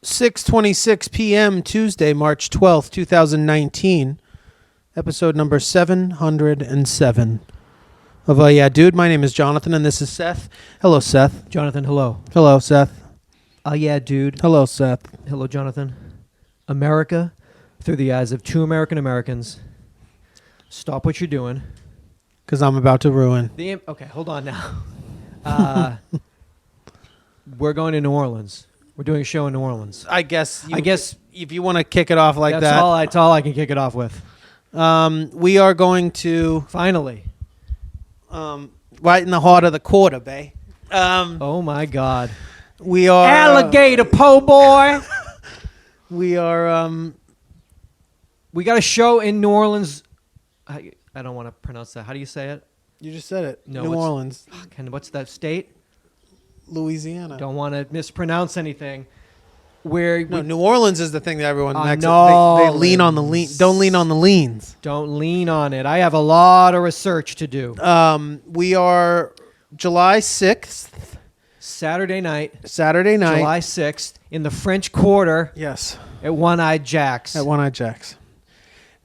6:26 p.m. Tuesday, March 12th, 2019. Episode number 707 of Yeah Dude. My name is Jonathan, and this is Seth. Hello, Seth. Jonathan, hello. Hello, Seth. Yeah, dude. Hello, Seth. Hello, Jonathan. America, through the eyes of two Americans. Stop what you're doing. Because I'm about to ruin. Okay, hold on now. We're going to New Orleans. We're doing a show in New Orleans. I guess if you want to kick it off like that. That's all I can kick it off with. We are going to Finally. right in the heart of the quarter, bae. Oh my God. We are Alligator po' boy. We are We got a show in New Orleans. I don't want to pronounce that. How do you say it? You just said it. No, New Orleans, What's that state? Louisiana. Don't want to mispronounce anything. New Orleans is the thing that everyone New they lean on the lean. Don't lean on the leans. Don't lean on it. I have a lot of research to do. We are July 6th. Saturday night. July 6th in the French Quarter. Yes. At One-Eyed Jack's. At One-Eyed Jack's.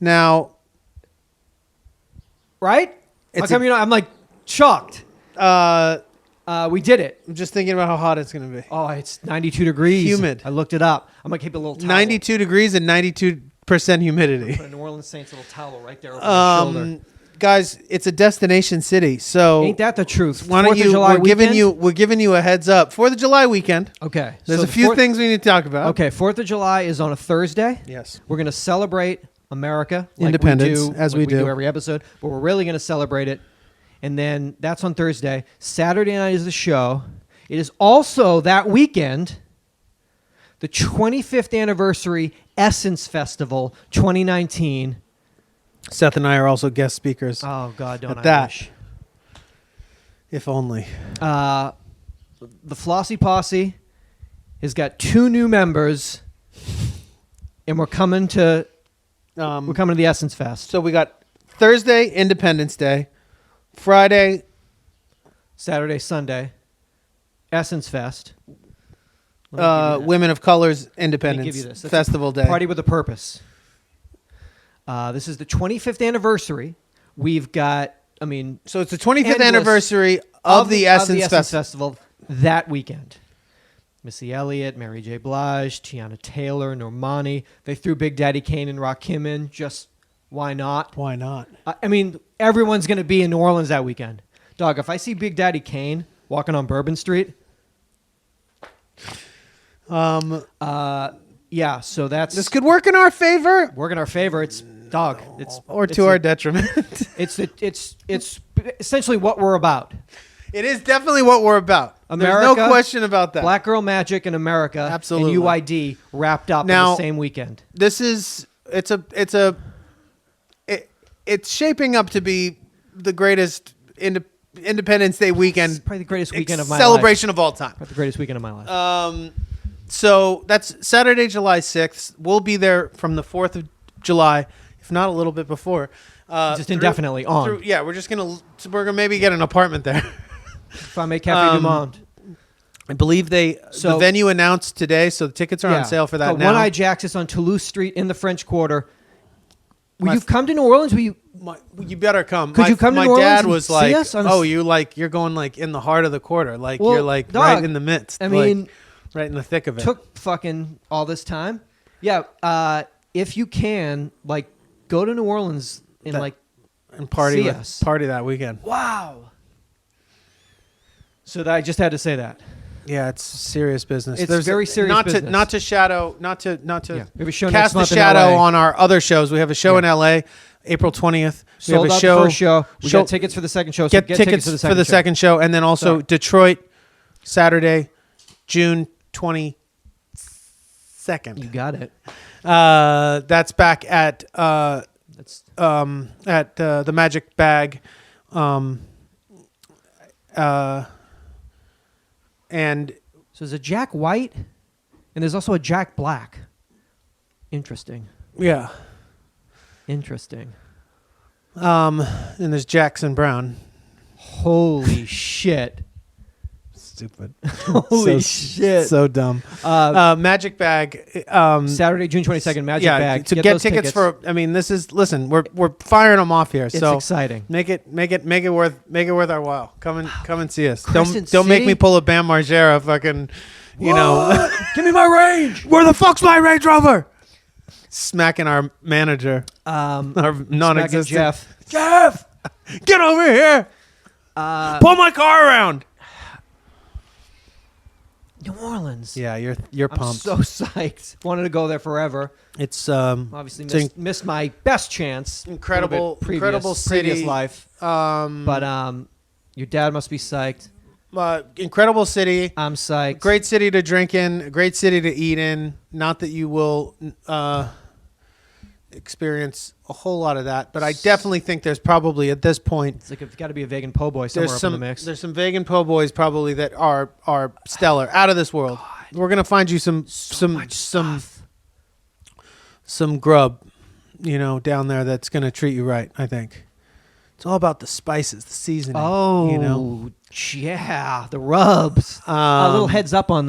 Now. Right? I'm like shocked. We did it. I'm just thinking about how hot it's going to be. Oh, it's 92 degrees. Humid. I looked it up. I'm going to keep a little towel. 92 degrees and 92% humidity. Put a New Orleans Saints little towel right there over my shoulder. Guys, it's a destination city, so ain't that the truth? Why don't you? We're giving you a heads up. 4th of July weekend. Okay. There's a few things we need to talk about. Okay, 4th of July is on a Thursday. Yes. We're going to celebrate America. Independence, as we do every episode, but we're really going to celebrate it. And then that's on Thursday. Saturday night is the show. It is also that weekend, the 25th anniversary Essence Festival 2019. Seth and I are also guest speakers. Oh, God, don't at I that. wish. If only. The Flossy Posse has got 2 new members, and we're coming to the Essence Fest. So we got Thursday, Independence Day. Friday, Saturday, Sunday, Essence Fest. Women of Colors Independence Festival Day. Party with a purpose. This is the 25th anniversary. We've got, so it's the 25th anniversary of the Essence Festival that weekend. Missy Elliott, Mary J. Blige, Tiana Taylor, Normani. They threw Big Daddy Kane and Rakim in. Just why not? Why not? Everyone's going to be in New Orleans that weekend. Dog, if I see Big Daddy Kane walking on Bourbon Street. Yeah, so that's... This could work in our favor. Work in our favor. It's, dog. Or to our detriment. It's essentially what we're about. It is definitely what we're about. America, there's no question about that. Black Girl Magic in America. Absolutely. And UID wrapped up in the same weekend. This is... It's shaping up to be the greatest Independence Day weekend. It's probably the greatest weekend of my life. Celebration of all time. Probably the greatest weekend of my life. So that's Saturday, July 6th. We'll be there from the 4th of July, if not a little bit before. Just indefinitely on. We're gonna maybe get an apartment there. If I make Cafe Du Monde. I believe the venue announced today, so the tickets are on sale for that now. One-Eyed Jack's is on Toulouse Street in the French Quarter. Will you come to New Orleans? You better come. Could you come to New Orleans? My dad was like, you're going in the heart of the quarter. You're right in the midst. Right in the thick of it. Took fucking all this time. Yeah. If you can, go to New Orleans and party see us. Party that weekend. Wow. So I just had to say that. Yeah, it's serious business. It's very serious business. Not to We have a show cast next month the shadow in LA. on our other shows. We have a show in LA, April 20th. We Sold have a out show. the first show. We got tickets for the second show. Get tickets for the second show, and then also Detroit, Saturday, June 22nd. You got it. That's back at the Magic Bag, and so there's a Jack White, and there's also a Jack Black. Interesting. Yeah. Interesting. And there's Jackson Brown. Holy shit. stupid. Holy shit. So dumb. Magic Bag. Saturday, June 22nd, Magic yeah, Bag. to get tickets for. I mean, this is. Listen, we're firing them off here. It's so exciting. Make it worth our while. Come and see us. Crescent Don't make City? me pull a Bam Margera fucking. You know. Give me my range. Where the fuck's my Range Rover? Smacking our manager. Our Smacking non-existent Jeff. Get over here. Pull my car around. New Orleans. Yeah, you're I'm pumped. so psyched. Wanted to go there forever. It's Obviously missed my best chance. incredible Previous city. life. But But your dad must be psyched. incredible city. I'm psyched. Great city to drink in. Great city to eat in. Not that you will experience a whole lot of that, but I definitely think there's probably at this point It's like it's got to be a vegan po' boy somewhere up in the mix. there's some vegan po' boys probably that are stellar, out of this world. We're gonna find you some grub, down there that's gonna treat you right. I think it's all about the spices, the seasoning. Oh, yeah, the rubs. A little heads up on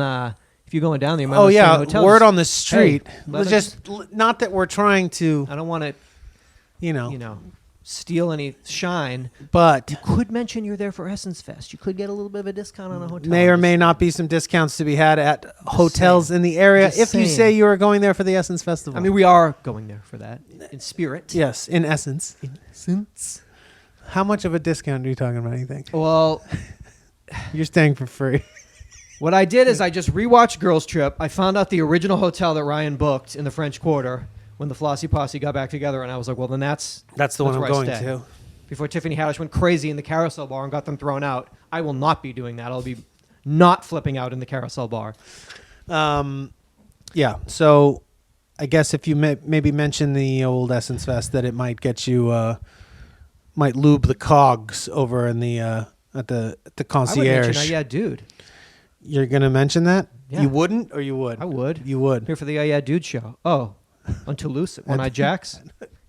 if you're going down there. You might Oh wanna stay in yeah, hotels. word on the street. Hey, let Just not that we're trying to, I don't want to, steal any shine. but Could mention you're there for Essence Fest. You could get a little bit of a discount on a hotel. may or may not be some discounts to be had at hotels in the area Just if you saying. say you are going there for the Essence Festival. I mean, we are going there for that in spirit. yes, in essence. How much of a discount are you talking about? You think Well, you're staying for free? what I did is I just rewatched Girls Trip. I found out the original hotel that Ryan booked in the French Quarter when the Flossie Posse got back together, and I was like, well, then that's the one I'm where I going stay. to. Before Tiffany Haddish went crazy in the carousel bar and got them thrown out, I will not be doing that. I'll be not flipping out in the carousel bar. Yeah. So I guess if you maybe mention the old Essence Fest, that it might get you, might lube the cogs over in the at the concierge. I would mention, yeah, dude. You're gonna mention that? Yeah. You wouldn't, or you would? I would. You would. Here for the Yeah Dude show. Oh, on Toulouse at One Eye Jacks.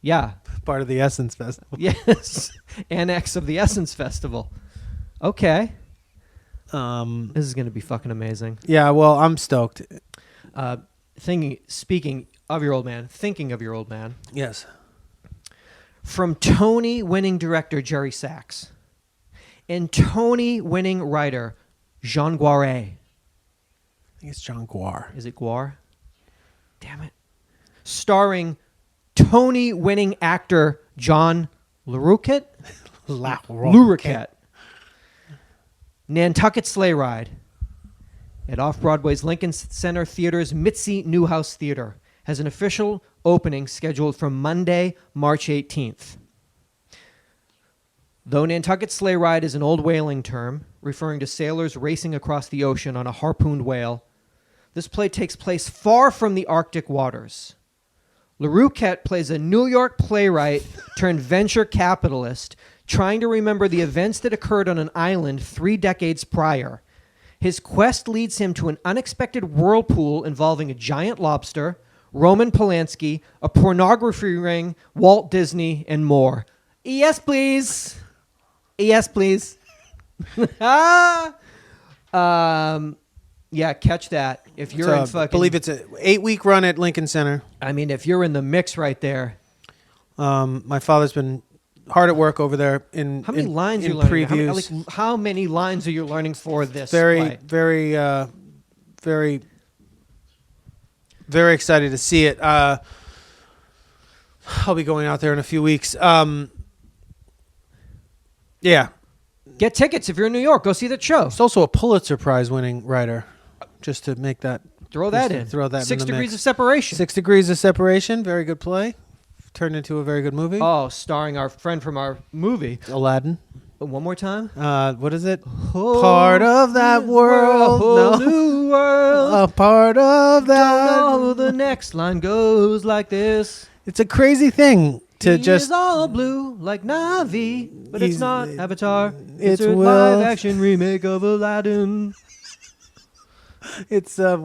Yeah. Part of the Essence Festival. Yes. Annex of the Essence Festival. Okay. This is going to be fucking amazing. Yeah. Well, I'm stoked. Speaking of your old man, thinking of your old man. Yes. From Tony-winning director Jerry Sachs and Tony-winning writer Jean Guaret. I think it's John Guar. Is it Guar? Damn it. Starring Tony-winning actor John Larroquette. Larroquette. Nantucket Sleigh Ride at Off-Broadway's Lincoln Center Theater's Mitzi Newhouse Theater has an official opening scheduled for Monday, March 18th. Though Nantucket Sleigh Ride is an old whaling term, referring to sailors racing across the ocean on a harpooned whale, this play takes place far from the Arctic waters. LaRouquette plays a New York playwright turned venture capitalist trying to remember the events that occurred on an island 3 decades prior. His quest leads him to an unexpected whirlpool involving a giant lobster, Roman Polanski, a pornography ring, Walt Disney, and more. Yes, please. Yes, please. Yeah, catch that. If you're in fucking... I believe it's an 8-week run at Lincoln Center. I mean, if you're in the mix right there. My father's been hard at work over there in How many lines are you in learning? previews. How many lines are you learning for this Very, play? very, very excited to see it. I'll be going out there in a few weeks. Yeah. Get tickets if you're in New York. Go see the show. It's also a Pulitzer Prize winning writer. Just to make that... Throw that in. Throw that 6 in the Degrees mix. of Separation. 6 Degrees of Separation. Very good play. Turned into a very good movie. Oh, starring our friend from our movie. Aladdin. One more time. What is it? Part of that world. Whole new world. A part of that. Don't know, the next line goes like this. It's a crazy thing to He just... is all blue like Navi, but it's He's- not Avatar. it's a Will. live-action remake of Aladdin. It's a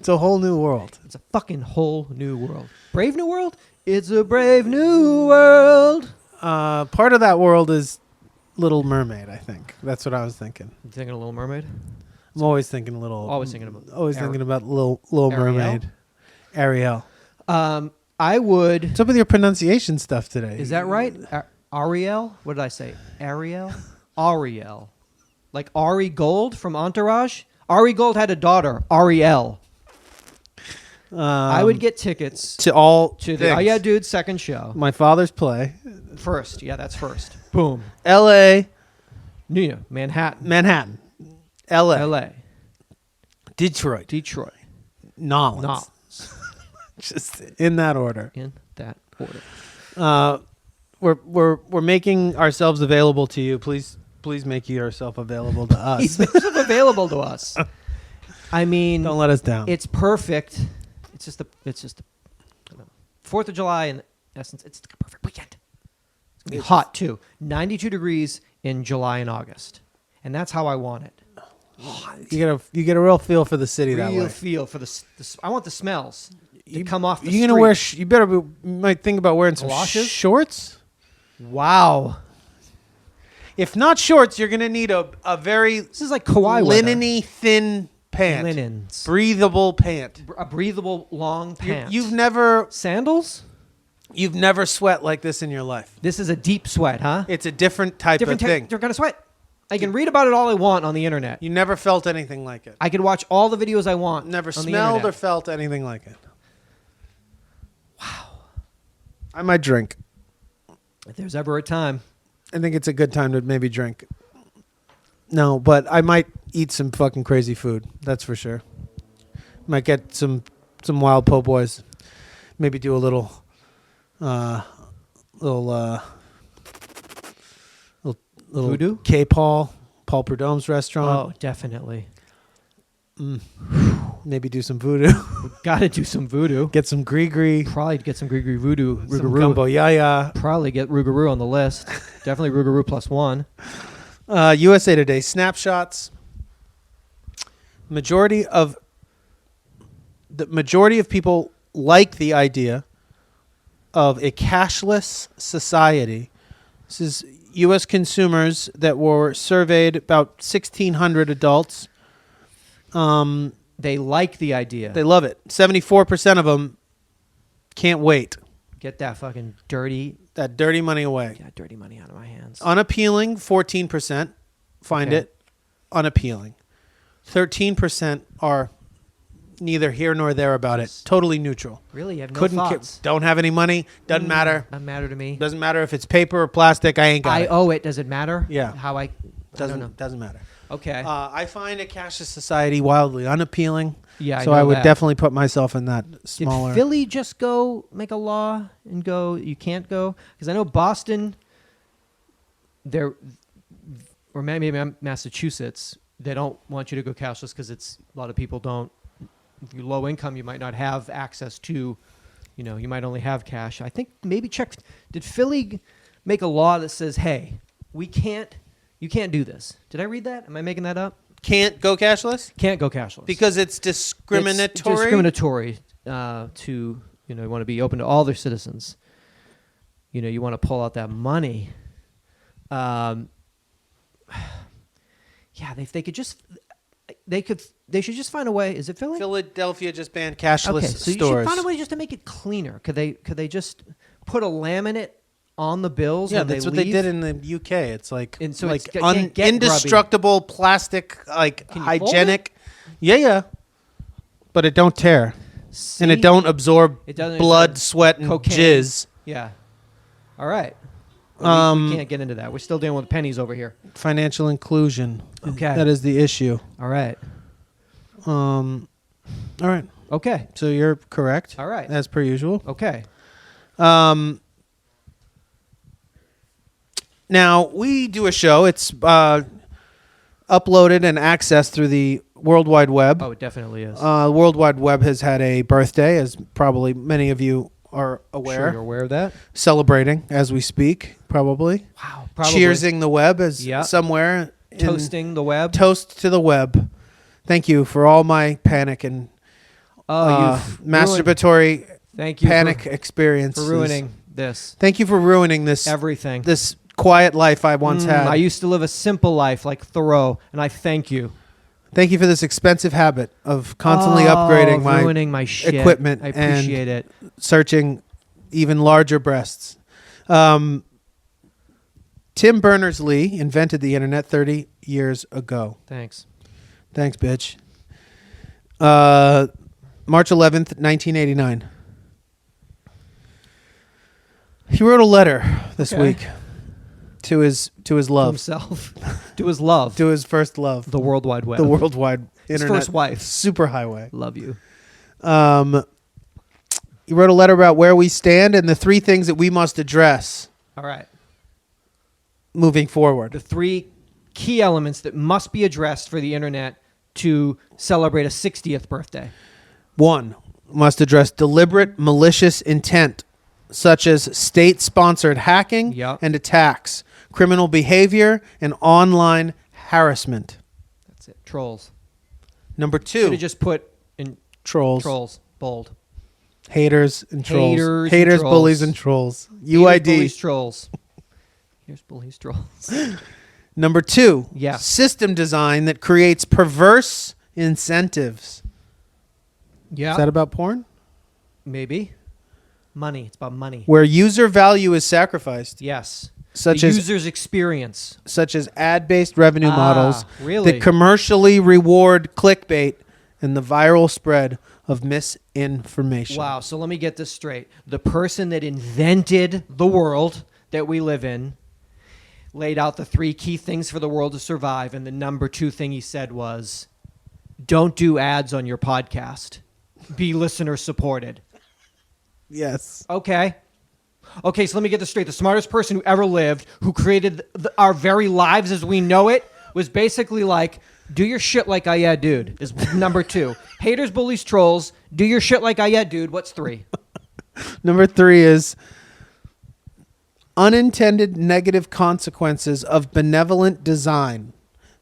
whole new world. It's a fucking whole new world. Brave New World? It's a brave new world. Part of that world is Little Mermaid, I think. That's what I was thinking. You thinking of Little Mermaid? I'm always thinking little. Always thinking about thinking about Little Ariel? Mermaid. Ariel. I would. What's up with your pronunciation stuff today? Is that right? Ariel? What did I say? Ariel? Ariel. Like Ari Gold from Entourage? Ari Gold had a daughter, Ariel. I would get tickets to all to the things. Oh Yeah Dude second show. My father's play. First. Yeah, that's first. Boom. L.A. Yeah, Manhattan. Manhattan. L.A. L.A. Detroit. Detroit. Nolens. Not Just in that order. in that order. We're making ourselves available to you. Please make yourself available to us. He's available to us. I mean, Don't let us down. it's perfect. It's just the 4th of July in essence. It's the perfect weekend. It's gonna be hot too. 92 degrees in July and August, and that's how I want it. You get a real feel for the city that Real way. feel for I want the smells to come off the You're street. gonna wear. You better you might think about wearing some Galoshes? shorts. Wow. If not shorts, you're gonna need a very This is like Kauai weather. linen-y thin pant, Linens. breathable pant. A breathable long pant. You've never Sandals? sweat like this in your life. This is a deep sweat, huh? It's a different type of thing. Different kind of sweat. I can read about it all I want on the internet. You never felt anything like it. I can watch all the videos I want. Never on the smelled or internet. felt anything like it. Wow. I might drink. If there's ever a time. I think it's a good time to maybe drink. No, but I might eat some fucking crazy food. That's for sure. Might get some wild po' boys. Maybe do a little Voodoo? Paul Prudhomme's Oh, restaurant. definitely. Maybe do some voodoo. Got to do some voodoo. Get some gree. Probably get some Grigri voodoo. Some Rougarou. gumbo yaya. Probably get Rougarou on the list. Definitely Rougarou +1. USA Today snapshots. Majority of people like the idea of a cashless society. This is U.S. consumers that were surveyed, about 1,600 adults. They like the idea. They love it. 74% of them can't wait. Get that fucking That dirty money away. dirty money out of my hands. Unappealing, 14% find Okay. it unappealing. 13% are neither here nor there about it. Totally neutral. Really? You have no Couldn't thoughts? don't have any money. Doesn't matter. Doesn't matter to me. Doesn't matter if it's paper or plastic. I ain't got I it. owe it. Does it matter? Yeah. How I don't know. Doesn't matter. Okay. I find a cashless society wildly unappealing. Yeah, So know I would that. definitely put myself in that smaller. Did Philly just go make a law and go, you can't go? Because I know Boston, or maybe Massachusetts, they don't want you to go cashless because a lot of people don't. If you're low income, you might not have access to, you might only have cash. I think maybe did Philly make a law that says, hey, you can't do this? Did I read that? Am I making that up? Can't go cashless Can't go cashless. because it's discriminatory. It's discriminatory to, you want to be open to all their citizens. You want to pull out that money. Yeah, if they could just, they should just find a way. Is it Philly? Philadelphia just banned cashless Okay, so you stores. should find a way just to make it cleaner. Could they just put a laminate on the bills? Yeah, when that's they what they leave? did in the UK. It's like And so like it's can't get indestructible plastic, like Can you fold hygienic. Yeah. But it don't tear, and it See? don't absorb It doesn't blood, absorb sweat, and cocaine. jizz. Yeah. All right. Well, we can't get into that. We're still dealing with pennies over here. Financial inclusion. Okay. That is the issue. All right. All right. Okay. So you're correct. All right. As per usual. Okay. Now, we do a show. It's uploaded and accessed through the World Wide Web. Oh, it definitely is. World Wide Web has had a birthday, as probably many of you are aware. Sure you're aware of that? Celebrating as we speak, probably. Wow. Probably. Cheersing the web as Yeah. somewhere. Toasting the web. Toast to the web. Thank you for all my panic and You've masturbatory Thank you panic experiences. for ruining this. Thank you for ruining this Everything. this quiet life I once had. I used to live a simple life like Thoreau, and I thank you. Thank you for this expensive habit of constantly upgrading ruining my shit. equipment I appreciate it. searching even larger breasts. Tim Berners-Lee invented the internet 30 years ago. Thanks. Thanks, bitch. March 11th, 1989. He wrote a letter this week to his To love, himself. To his love. to his first love, The World Wide Web. the worldwide His internet first wife. superhighway. Love you. He wrote a letter about where we stand and the three things that we must address All right. moving forward. The three key elements that must be addressed for the internet to celebrate a 60th birthday. 1, must address deliberate malicious intent, such as state-sponsored hacking Yep. and attacks, criminal behavior, and online harassment. That's it. Trolls. Number Should 2, have just put in trolls. Bold. Haters and trolls. Haters and trolls. Bullies, and trolls. Haters, UID. bullies, trolls. Here's bullies, trolls. Number 2, Yeah. system design that creates perverse incentives. Yeah. Is that about porn? Maybe. Money. It's about money. Where user value is sacrificed, Yes. such the as user's experience. ad-based revenue models really? that commercially reward clickbait and the viral spread of misinformation. Wow. So let me get this straight. The person that invented the world that we live in laid out the three key things for the world to survive. And the number 2 thing he said was, don't do ads on your podcast. Be listener supported. Yes. Okay. Okay, so let me get this straight. The smartest person who ever lived, who created our very lives as we know it, was basically like, do your shit like UhhYeahDude is number 2. Haters, bullies, trolls. Do your shit like UhhYeahDude. What's 3? Number 3 is unintended negative consequences of benevolent design,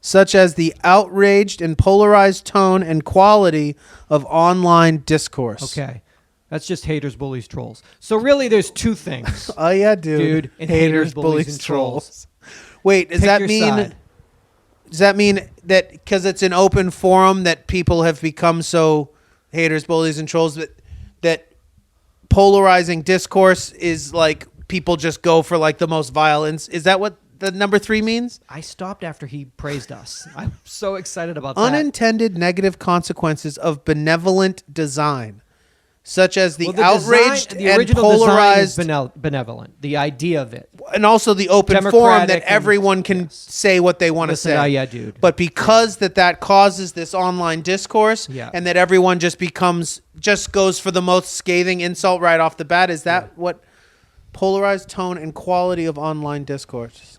such as the outraged and polarized tone and quality of online discourse. Okay. That's just haters, bullies, trolls. So really there's 2 things. Oh yeah, dude. Dude, and haters, bullies, and trolls. Wait, does Pick that your mean side. does that mean that because it's an open forum that people have become so haters, bullies, and trolls that polarizing discourse is like people just go for like the most violence? Is that what the number 3 means? I stopped after he praised us. I'm so excited about that. Unintended negative consequences of benevolent design, such as the Well, outraged the and original polarized, design is benevolent. The idea of it. and also the open forum Democratic that and- everyone can yes. say what they want to Listen, say. UhhYeahDude. But because that causes this online discourse, Yeah. and that everyone just goes for the most scathing insult right off the bat, is that what polarized tone and quality of online discourse?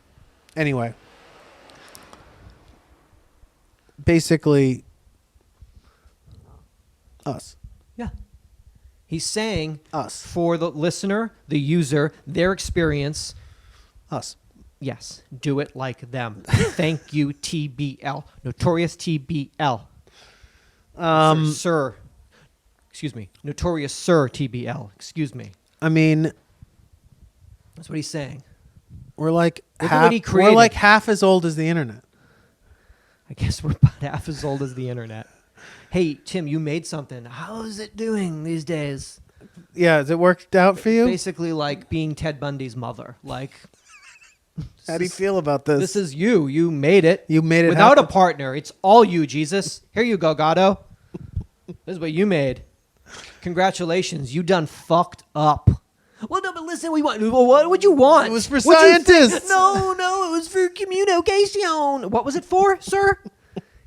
Anyway, basically, us. Yeah. He's saying Us. for the listener, the user, their experience, Us. yes, do it like them. Thank you, TBL. Notorious TBL. Sir. Excuse me. Notorious Sir TBL. Excuse me. I mean, That's what he's saying. we're like Look at what he created. we're like half as old as the internet. I guess we're about half as old as the internet. Hey, Tim, you made something. How is it doing these days? Yeah, has it worked out for you? Basically like being Ted Bundy's mother. Like, How do you feel about this? this is you. You made it. You made it without a happen. partner. It's all you, Jesus. Here you go, Gatto. This is what you made. Congratulations. You done fucked up. Well, no, but listen, what would you want? It was for What'd you think? scientists. No, it was for communication. What was it for, sir?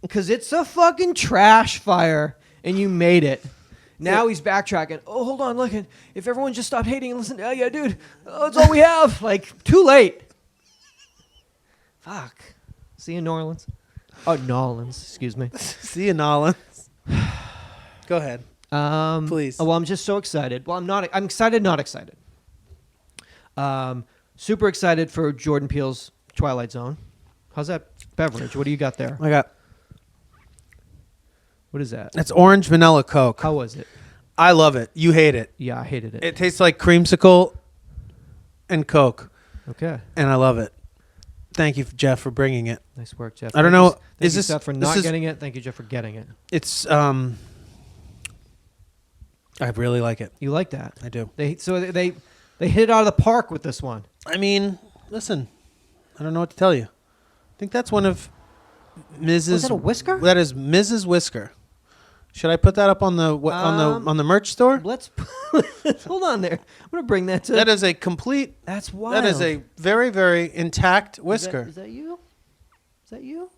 Because it's a fucking trash fire, and you made it. Now he's backtracking. Oh, hold on, look. If everyone just stopped hating and listened, UhhYeahDude, that's all we have. Like, too late. Fuck. See you in New Orleans. Oh, New Orleans, excuse me. See you, Nolans. Go ahead. Please. Oh, well, I'm just so excited. Well, I'm excited, not excited. Super excited for Jordan Peele's Twilight Zone. How's that beverage? What do you got there? I got What is that? it's orange vanilla Coke. How was it? I love it. You hate it. Yeah, I hated it. It tastes like creamsicle and Coke, Okay. and I love it. thank you, Jeff, for bringing it. Nice work, Jeff. I don't know. Thank Is you, this Seth, for this not is- getting it? Thank you, Jeff, for getting it. It's I really like it. You like that? I do. They hit it out of the park with this one. I mean, listen, I don't know what to tell you. I think that's one of Mrs. Was that a whisker? That is Mrs. Whisker. Should I put that up on the on the merch store? Let's hold on there. I'm gonna bring that to. That is a complete. That's wild. That is a very, very intact whisker. Is that you? Is that you?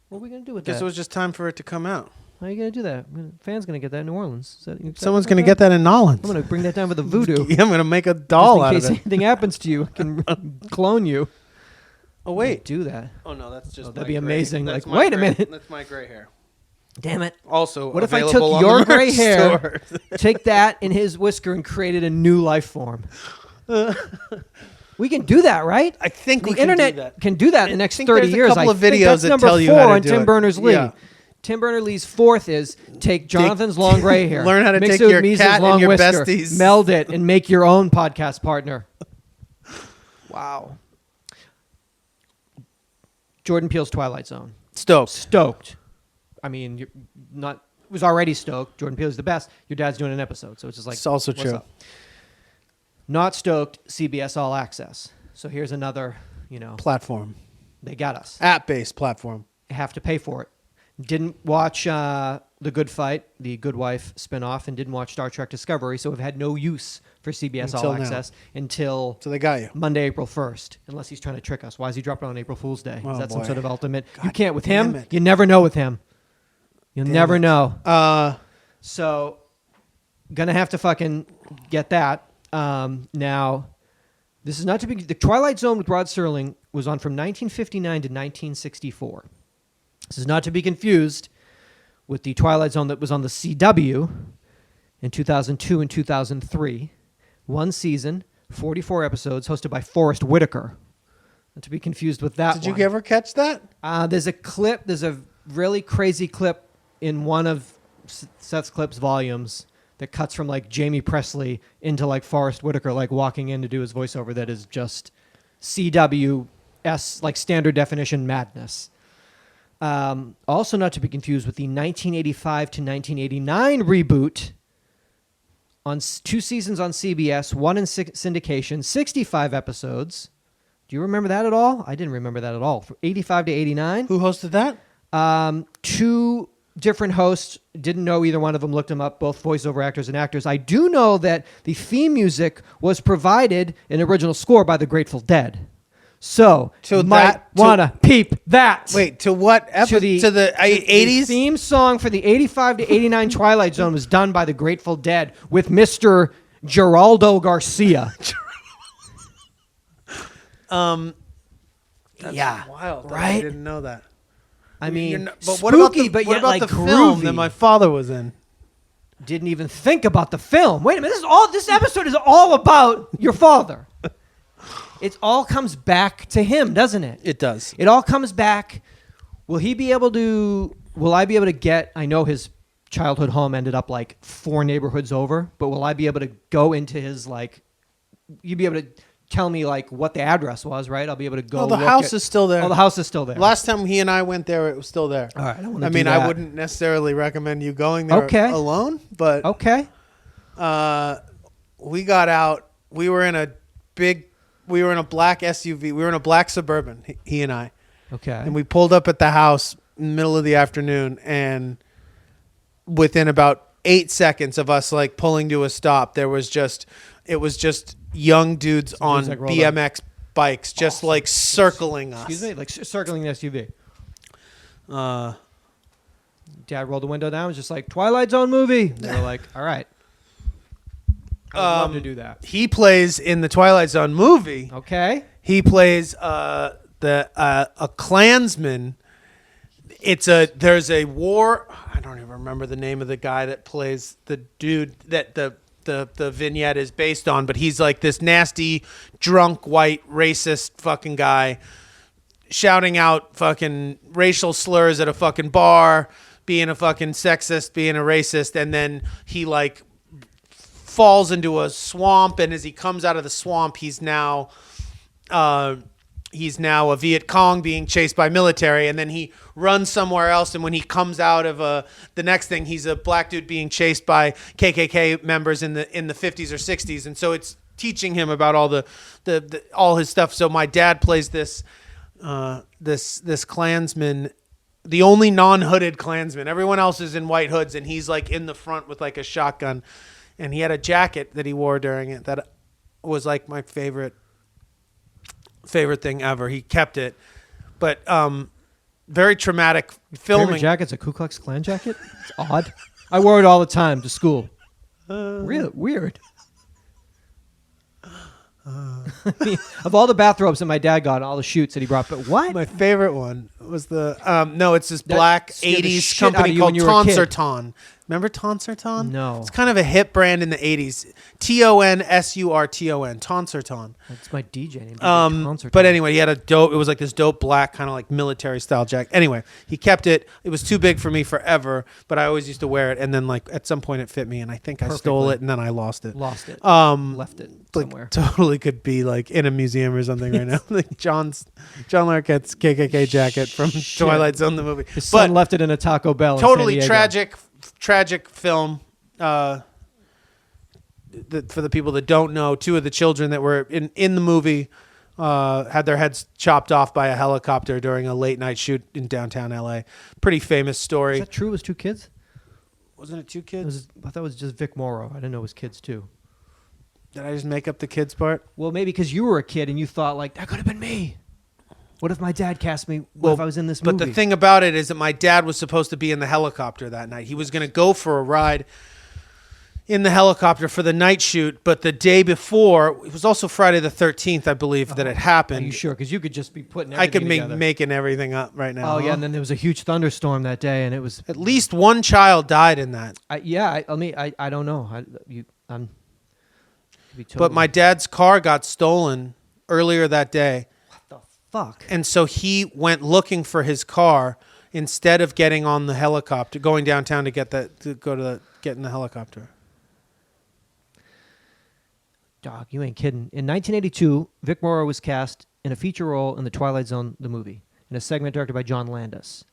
What are we gonna do with Guess that? it was just time for it to come out. How are you gonna do that? Fans gonna get that in New Orleans. Someone's gonna get that in Nolans. I'm gonna bring that down with a voodoo. Yeah, I'm gonna make a doll Just out in of case it. anything happens to you, I can clone you. Oh wait. Do that. Oh no, that's just. that'd my be gray- amazing. that's Like, my wait a gray- minute. That's my gray hair. Damn it. Also, What if I available took on your the gray merch hair, store. take that in his whisker, and created a new life form? We can do that, right? I think The we can internet do that. can do that in the next think 30 there's a years. couple I of think videos that's that number tell you 4 how to on do Tim it. Berners-Lee. Yeah. Tim Berners-Lee's 4th is take Jonathan's long gray hair, Learn how to mix take it with your Misa's cat and long your whisker, besties. meld it, and make your own podcast partner. Wow. Jordan Peele's Twilight Zone. Stoked. I mean, you're not was already stoked. Jordan Peele's the best. Your dad's doing an episode, so it's just like It's also what's true. up? Not stoked. CBS All Access. So here's another. Platform. They got us. App-based platform. Have to pay for it. Didn't watch The Good Fight, the Good Wife spinoff, and didn't watch Star Trek Discovery, so we've had no use for CBS Until All now. Access until So they got you. Monday, April 1st, unless he's trying to trick us. Why is he dropping on April Fool's Day? Oh, Is that some boy. sort of ultimate? You God can't with damn him. it. You never know with him. You'll Damn never it. know. So, gonna have to fucking get that. Now, this is not to be... The Twilight Zone with Rod Serling was on from 1959 to 1964. This is not to be confused with the Twilight Zone that was on the CW in 2002 and 2003. One season, 44 episodes, hosted by Forrest Whitaker. Not to be confused with that Did one. you ever catch that? There's a clip, there's a really crazy clip in one of Seth's Clips volumes that cuts from like Jamie Presley into like Forrest Whitaker like walking in to do his voiceover that is just CWS, like standard definition madness. Also not to be confused with the 1985 to 1989 reboot on 2 seasons on CBS, 1 in syndication, 65 episodes. Do you remember that at all? I didn't remember that at all. From 85 to 89. Who hosted that? 2 different hosts. Didn't know either one of them. Looked them up. Both voiceover actors and actors. I do know that the theme music was provided in original score by the Grateful Dead. So To might that- to- wanna peep that. Wait, to what episode? To the The 80s? theme song for the 85 to 89 Twilight Zone was done by the Grateful Dead with Mr. Geraldo Garcia. That's Yeah, wild. I right? didn't know that. I mean, But spooky, what about the, but what yet about like the groovy. film that my father was in? Didn't even think about the film. Wait a minute, this episode is all about your father. It all comes back to him, doesn't it? It does. It all comes back. Will I be able to get, I know his childhood home ended up like 4 neighborhoods over, but will I be able to go into his like, you'd be able to tell me like what the address was, right? I'll be able to go Oh, the look house at- is still there. Oh, the house is still there. Last time he and I went there, it was still there. All right, I don't wanna I do mean, that. I wouldn't necessarily recommend you going there Okay. alone, but Okay. we got out. We were in a black SUV. We were in a black Suburban, he and I. Okay. And we pulled up at the house in the middle of the afternoon, and within about 8 seconds of us like pulling to a stop, it was just young dudes on like rolled up. BMX bikes, just like circling us. Excuse me, like circling the SUV. Dad rolled the window down. Was just like Twilight Zone movie. They were like, all right. I would love to do that. He plays in the Twilight Zone movie. Okay. He plays a Klansman. There's a war. I don't even remember the name of the guy that plays the dude that the vignette is based on, but he's like this nasty, drunk, white, racist fucking guy shouting out fucking racial slurs at a fucking bar, being a fucking sexist, being a racist, and then he like falls into a swamp, and as he comes out of the swamp, he's now he's now a Viet Cong being chased by military, and then he runs somewhere else. And when he comes out of the next thing, he's a black dude being chased by KKK members in the 50s or 60s. And so it's teaching him about all the all his stuff. So my dad plays this Klansman, the only non-hooded Klansman. Everyone else is in white hoods, and he's like in the front with like a shotgun. And he had a jacket that he wore during it that was like my favorite thing ever. He kept it, but very traumatic filming. Favorite jacket's a Ku Klux Klan jacket. It's odd. I wore it all the time to school. Really weird. Of all the bathrobes that my dad got, and all the shoots that he brought, but what? My favorite one was the it's this black scared the 80s shit out of company you called when you were a kid. Tonsurton. Remember Tonsurton? No. It's kind of a hip brand in the 80s. Tonsurton. Tonsurton. That's my DJ name. Tonsurton. But anyway, he had it was like this dope black kind of like military style jacket. Anyway, he kept it. It was too big for me forever, but I always used to wear it. And then like at some point it fit me, and I think I stole it, and then I lost it. Left it Like, somewhere. totally could be like in a museum or something right now. Like John Larroquette's KKK jacket from Twilight Zone, the movie. His son left it in a Taco Bell. Totally in San Diego. tragic film. For the people that don't know, two of the children that were in the movie had their heads chopped off by a helicopter during a late night shoot in downtown LA. Pretty famous story. Is that true? It was two kids? Wasn't it two kids? I thought it was just Vic Morrow. I didn't know it was kids too. Did I just make up the kids part? Well, maybe because you were a kid and you thought like that could have been me. What if my dad cast me? What if I was in this movie? But the thing about it is that my dad was supposed to be in the helicopter that night. He was going to go for a ride in the helicopter for the night shoot, but the day before, it was also Friday the 13th, I believe, that it happened. Are you sure? Because you could just be putting I everything could be together. making everything up right now. Oh, yeah, and then there was a huge thunderstorm that day, and it was... At least one child died in that. I don't know. But my dad's car got stolen earlier that day. What the fuck? And so he went looking for his car instead of getting on the helicopter, going downtown to get in the helicopter. Dog, you ain't kidding. In 1982, Vic Morrow was cast in a feature role in The Twilight Zone, the movie, in a segment directed by John Landis.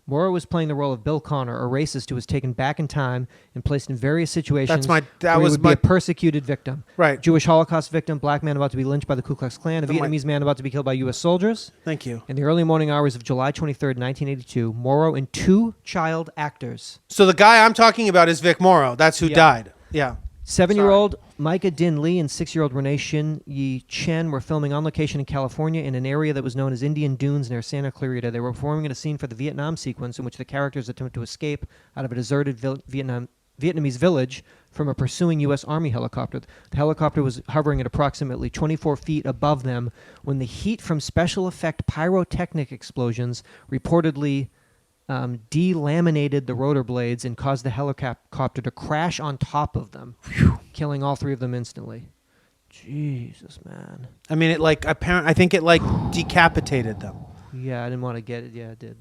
Morrow was playing the role of Bill Connor, a racist who was taken back in time and placed in various situations where he would be a persecuted victim. Right. Jewish Holocaust victim, black man about to be lynched by the Ku Klux Klan, a Vietnamese man about to be killed by U.S. soldiers. Thank you. In the early morning hours of July 23rd, 1982, Morrow and two child actors. So the guy I'm talking about is Vic Morrow. That's who died. Yeah. 7-year-old Micah Din Lee and 6-year-old Renee Shin Yi Chen were filming on location in California in an area that was known as Indian Dunes near Santa Clarita. They were performing in a scene for the Vietnam sequence in which the characters attempt to escape out of a deserted Vietnamese village from a pursuing U.S. Army helicopter. The helicopter was hovering at approximately 24 feet above them when the heat from special effect pyrotechnic explosions reportedly delaminated the rotor blades and caused the helicopter to crash on top of them, killing all three of them instantly. Jesus, man. I mean, I think it decapitated them. Yeah, I didn't want to get it. Yeah, I did.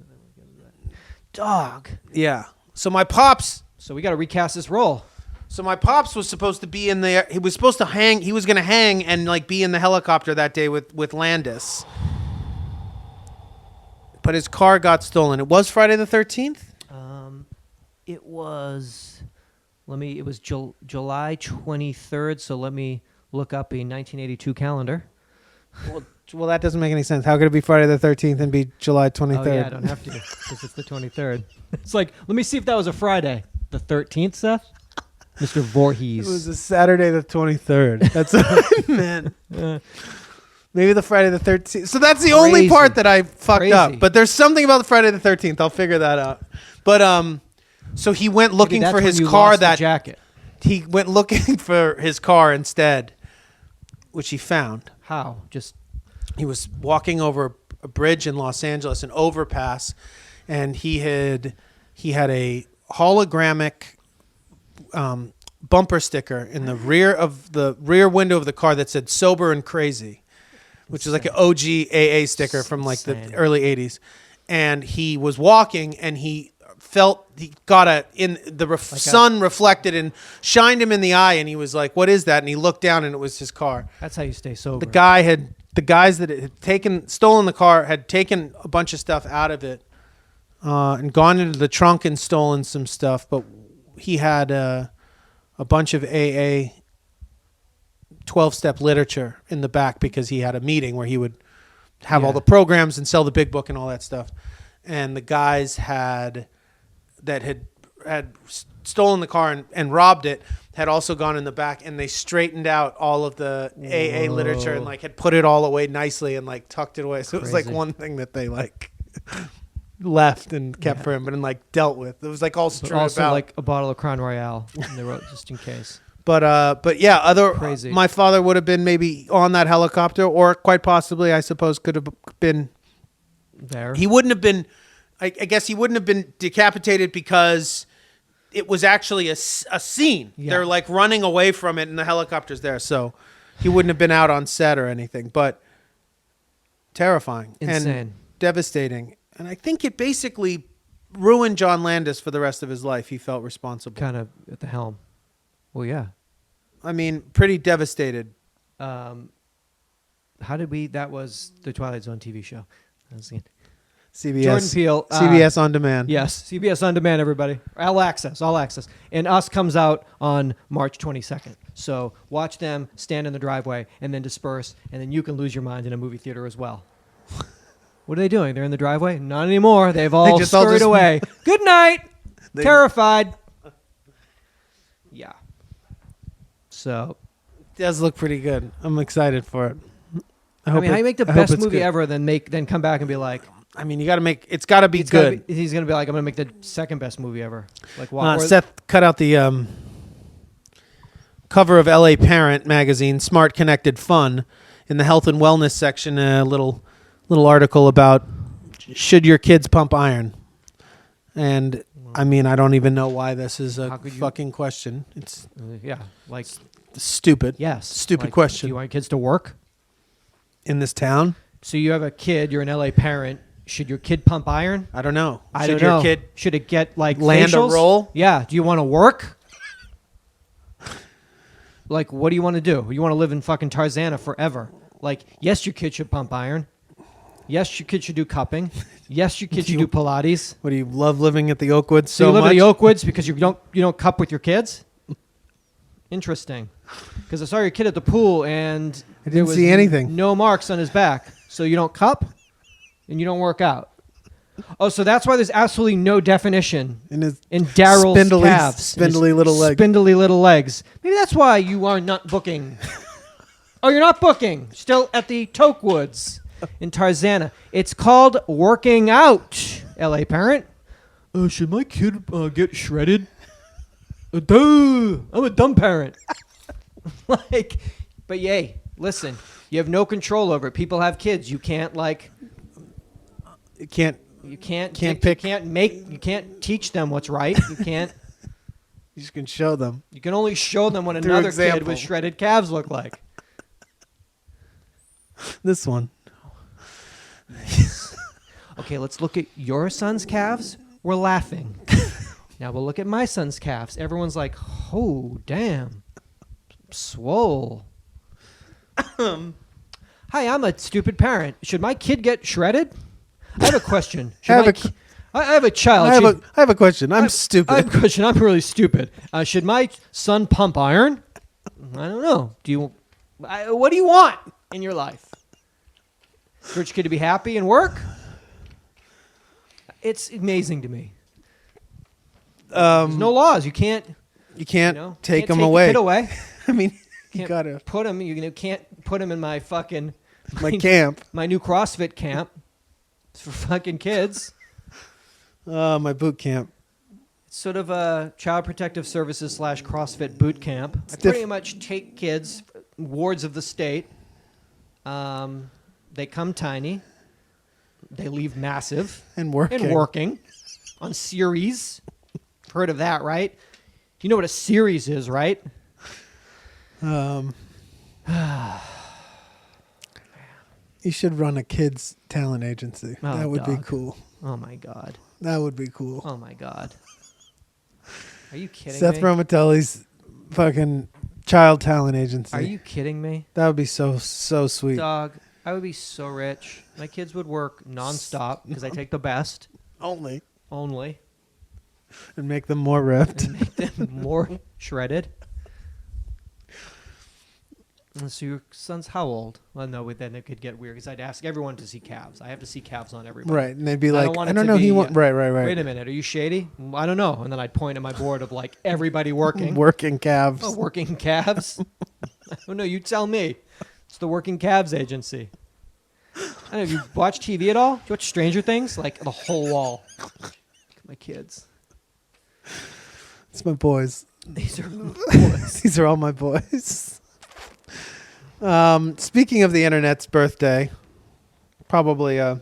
Dog. Yeah. So my pops. So we got to recast this role. So my pops was supposed to be in there. He was supposed to hang. He was going to hang and be in the helicopter that day with Landis. But his car got stolen. It was Friday the 13th? It was, it was July 23rd, so let me look up a 1982 calendar. Well, that doesn't make any sense. How could it be Friday the 13th and be July 23rd? Oh, yeah, I don't have to, because it's the 23rd. It's like, let me see if that was a Friday. The 13th, Seth? Mr. Voorhees. It was a Saturday the 23rd. That's what I meant. Maybe the Friday the 13th. So that's the only part that I fucked up. But there's something about the Friday the 13th. I'll figure that out. But so he went looking for his car. Jacket. He went looking for his car instead, which he found. How? He was walking over a bridge in Los Angeles, an overpass, and he had a holographic bumper sticker in the rear window of the car that said "Sober and Crazy." Which is like an OG AA sticker from the early 80s. And he was walking and he got sun reflected and shined him in the eye. And he was like, what is that? And he looked down and it was his car. That's how you stay sober. The guy had the guys that had stolen the car had taken a bunch of stuff out of it and gone into the trunk and stolen some stuff. But he had a bunch of AA 12-step literature in the back because he had a meeting where he would have all the programs and sell the big book and all that stuff. And the guys had stolen the car and robbed it had also gone in the back, and they straightened out all of the AA literature and like had put it all away nicely and like tucked it away. So it was like one thing that they like left and kept for him, but like dealt with. It was like all strewn also about. like a bottle of Crown Royale in the road just in case. But yeah, Crazy. My father would have been maybe on that helicopter, or quite possibly, I suppose, could have been there. He wouldn't have been. I guess he wouldn't have been decapitated because it was actually a scene. Yeah. They're like running away from it, and the helicopter's there, so he wouldn't have been out on set or anything. But terrifying, insane, and devastating, and I think it basically ruined John Landis for the rest of his life. He felt responsible, kind of at the helm. Well, yeah. I mean, pretty devastated. How did we? That was the Twilight Zone TV show. CBS. Jordan Peele. CBS On Demand. Yes, CBS On Demand, everybody. All access. And Us comes out on March 22nd. So watch them stand in the driveway and then disperse, and then you can lose your mind in a movie theater as well. What are they doing? They're in the driveway? Not anymore. They've all scurried away. Good night. Terrified. Yeah. So. It does look pretty good. I'm excited for it. I mean, how you make the best movie ever, then come back and be like, I mean, it's got to be good. He's going to be like, I'm going to make the second best movie ever. Like, wow. Seth cut out the cover of LA Parent magazine, Smart, Connected, Fun. In the health and wellness section, a little article about should your kids pump iron? And I mean, I don't even know why this is a fucking question. It's like stupid. Yes, stupid question. Do you want kids to work in this town? So you have a kid. You're an LA parent. Should your kid pump iron? I don't know. Should your kid should it get like land facials? A roll? Yeah. Do you want to work? Like, what do you want to do? You want to live in fucking Tarzana forever? Like, yes, your kid should pump iron. Yes, your kid should do cupping. Yes, your kid should do Pilates. What do you love living at the Oakwoods so you live much? at the Oakwoods because you don't cup with your kids? Interesting. Because I saw your kid at the pool and I didn't see anything. No marks on his back. So you don't cup and you don't work out. Oh, so that's why there's absolutely no definition in Daryl's calves. Spindly little legs. Spindly little legs. Maybe that's why you are not booking. Oh, you're not booking. Still at the Oakwoods in Tarzana. It's called working out, LA parent. Should my kid get shredded? Duh, I'm a dumb parent. But yay, listen, you have no control over it. People have kids. You can't You can't teach them what's right. You can't. You just can show them. You can only show them what another kid with shredded calves look like. This one. Okay, let's look at your son's calves. We're laughing. Now we'll look at my son's calves. Everyone's like, oh, damn. Swole. Hi, I'm a stupid parent. Should my kid get shredded? I have a question. I have a child. I have a question. I'm stupid. I have a question. I'm really stupid. Should my son pump iron? I don't know. What do you want in your life? For your kid to be happy and work? It's amazing to me. There's no laws. You can't take them away. Kid away. I mean, you gotta put him. You can't put him in my fucking camp, my new CrossFit camp. It's for fucking kids. My boot camp. It's sort of a Child Protective Services / CrossFit boot camp. I pretty much take kids, wards of the state. They come tiny. They leave massive. And working. On series. Heard of that, right? You know what a series is, right? You should run a kids talent agency. Oh, that would be cool. Oh my God. That would be cool. Oh my God. Are you kidding Seth me? Romatelli's fucking child talent agency. Are you kidding me? That would be so sweet. Dog, I would be so rich. My kids would work nonstop because I take the best Only. only And make them more ripped. and make them more shredded. And so your son's how old? Well, no, but then it could get weird because I'd ask everyone to see calves. I have to see calves on everybody. Right. And they'd be I like, don't want I it don't to know. be, Right. Wait a minute. Are you shady? I don't know. And then I'd point at my board of like everybody working. Working calves. Oh, working calves? I don't know. You tell me. It's the Working Calves Agency. I don't know. Have you watched TV at all? Do you watch Stranger Things? Like the whole wall. Look at my kids. It's my boys. These are boys. These are all my boys. Speaking of the internet's birthday, probably a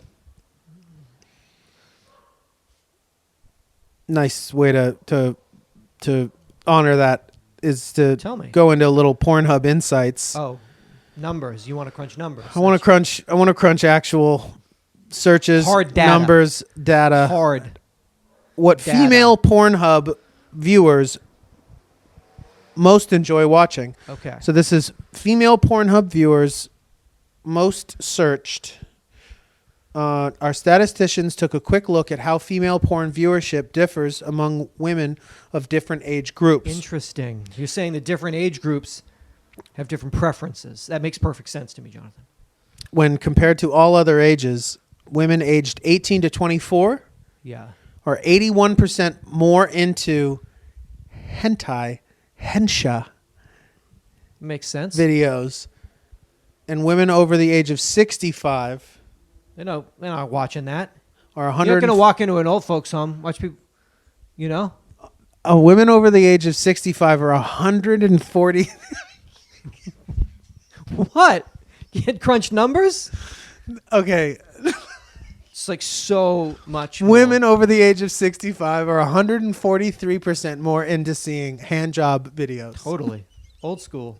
nice way to honor that is to Tell me. go into a little Pornhub insights. Oh, numbers. You want to crunch numbers. I want to crunch actual searches, Hard data. numbers, data. Hard. What data. female Pornhub viewers most enjoy watching. Okay. So this is female Pornhub viewers most searched. Our statisticians took a quick look at how female porn viewership differs among women of different age groups. Interesting. You're saying the different age groups have different preferences. That makes perfect sense to me, Jonathan. When compared to all other ages, women aged 18 to 24 Yeah. are 81% more into hensha Makes sense. videos, and women over the age of 65 They're not watching that. are You're 100. not going to walk into an old folks' home, watch people, Women over the age of 65 are 140. What? You had crunch numbers? Okay, It's like so much more. women over the age of 65 are 143% more into seeing hand job videos. Totally. Old school.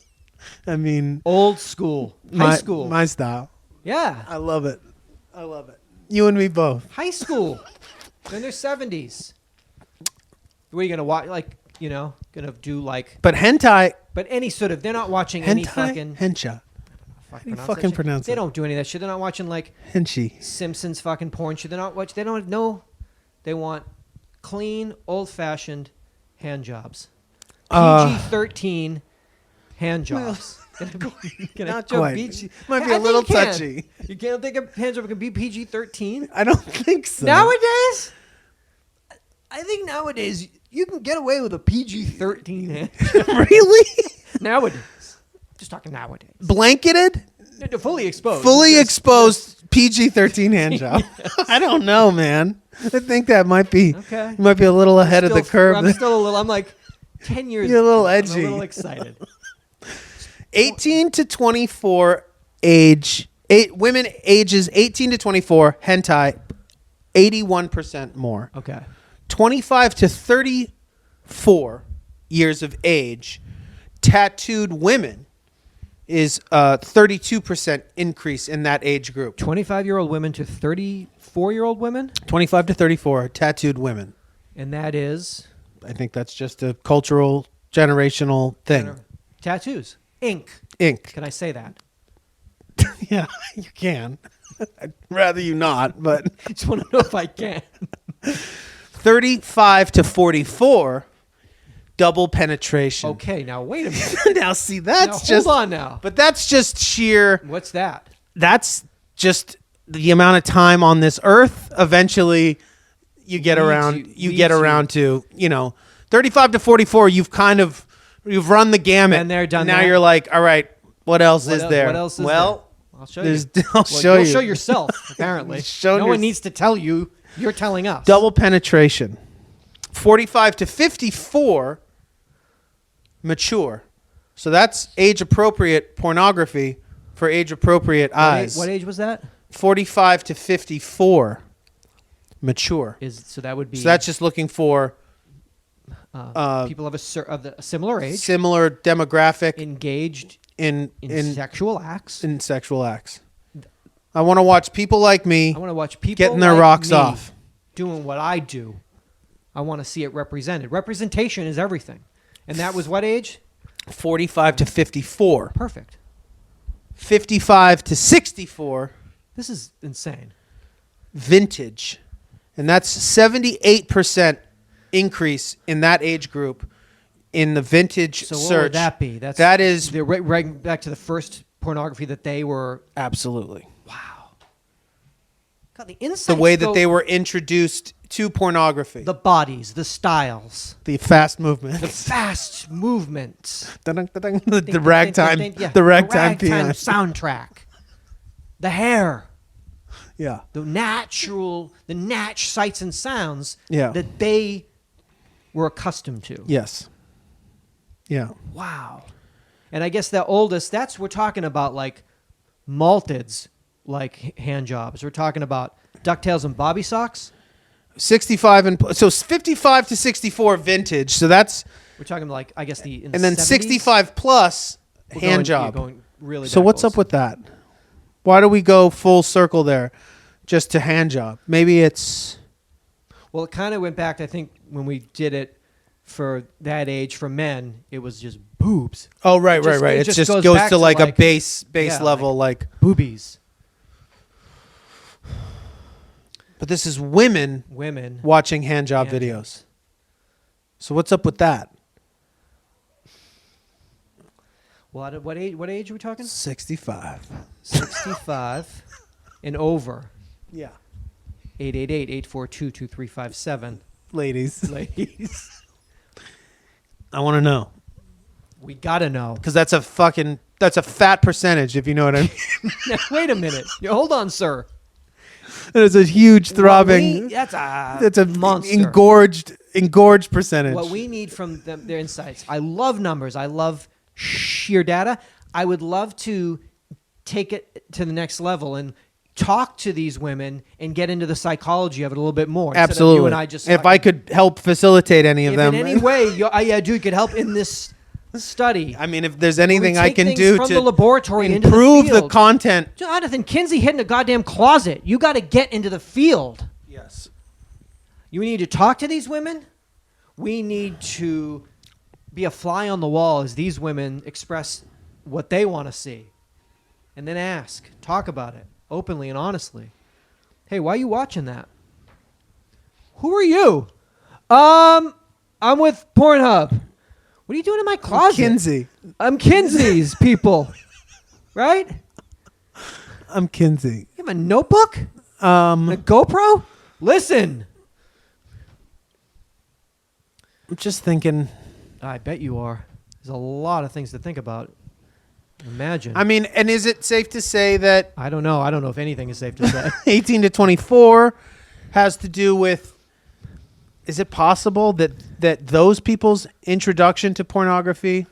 I mean, Old school. High school. my style. Yeah. I love it. I love it. You and me both. High school. In their 70s. What are you going to watch? Like, going to do like, But hentai, but any sort of, they're not watching any fucking. hensha, How do you fucking pronounce They it? don't do any of that shit. They're not watching like henshi. Simpsons fucking porn shit. They're not watching. They don't know. They want clean, old-fashioned hand jobs. PG-13 hand jobs. Not quite. Might be a little touchy. You can't think a hand job can be PG-13 I don't think so. nowadays. I think nowadays you can get away with a PG-13 hand job. Really? Nowadays, just talking nowadays. Blanketed, They're fully exposed. fully It's just- exposed PG-13 hand job. I don't know, man. I think that might be. Okay. You might be a little ahead of the curve. I'm still a little. I'm like 10 years. You're a little I'm edgy. a little excited. 18 to 24 women ages 18 to 24 hentai 81% more. Okay. 25 to 34 years of age tattooed women is a 32% increase in that age group. 25-year-old women to 34-year-old women, 25 to 34 tattooed women. and that is I think that's just a cultural generational thing. tattoos, ink. Ink. Can I say that? Yeah, you can. I'd rather you not, but I just want to know if I can. 35 to 44 double penetration. Okay, now wait a minute. Now see, that's Now, just hold on now. But that's just sheer What's that? that's just the amount of time on this earth. Eventually you get Leads around you- you get leads you. around to, 35 to 44, you've run the gamut. Been there, done now that. you're like, all right, what else is el- there? what else is well, I'll show there's you. I'll show You'll you. show yourself. Apparently, Show no your- one needs to tell you. You're telling us. Double penetration. 45 to 54 mature. So that's age appropriate pornography for age appropriate eyes. What age was that? 45 to 54 mature. So that would be. So that's just looking for people of a similar age similar demographic engaged in sexual acts. in sexual acts. I want to watch people like me I want to watch people getting their like rocks me off. doing what I do. I want to see it represented. Representation is everything. And that was what age? 45 to 54. Perfect. 55 to 64 This is insane. vintage. And that's 78% increase in that age group in the vintage So search. what would that be? That is they're right back to the first pornography that they were. absolutely Wow. God, the insights. the way that they were introduced to pornography. The bodies, the styles, The fast the movements. fast movements. The ragtime. Yeah, The ragtime piano. soundtrack. The hair. Yeah. The natch sights and sounds Yeah. that they were accustomed to. Yes. Yeah. Wow. And I guess the oldest, we're talking about like malteds, like hand jobs. We're talking about DuckTales and Bobby Socks. 65 and so 55 to 64 vintage. So that's We're talking like, I guess in and the then 70s, 65 plus we're hand going- job. you're going really So what's backwards. up with that? Why do we go full circle there just to hand job? Maybe it's Well, it kind of went back to, I think, when we did it for that age for men, it was just boobs. oh right. It It just just goes goes back to to like a like- base yeah, level like. Boobies. But this is women Women. watching hand job Hand videos. So what's up with that? What age are we talking? 65. 65 and over. Yeah. 888-842-2357. Ladies, Ladies. I want to know We gotta know. because that's a fat percentage if you know what I mean. Now, wait a minute. Hold on, sir. It's a huge throbbing. That's a It's a monster. engorged percentage. What we need from them, their insights. I love numbers. I love sheer data. I would love to take it to the next level and talk to these women and get into the psychology of it a little bit more. instead of Absolutely. You and I just if I could help facilitate any of if them, in any way, UhhYeahDude could help in this study. I mean, if there's anything Where we I take can things do from to the laboratory into the improve the field. content. Jonathan Kinsey hid in a goddamn closet. You got to get into the field. Yes. You need to talk to these women. We need to be a fly on the wall as these women express what they want to see. And then ask. Talk about it openly and honestly. Hey, why are you watching that? Who are you? I'm with Pornhub. What are you doing in my closet? Kinsey. I'm Kinsey's people. Right? I'm Kinsey. You have a notebook? A GoPro? Listen. I'm just thinking. I bet you are. There's a lot of things to think about. Imagine. I mean, and is it safe to say that I don't know. I don't know if anything is safe to say. 18 to 24 has to do with? Is it possible that those people's introduction to pornography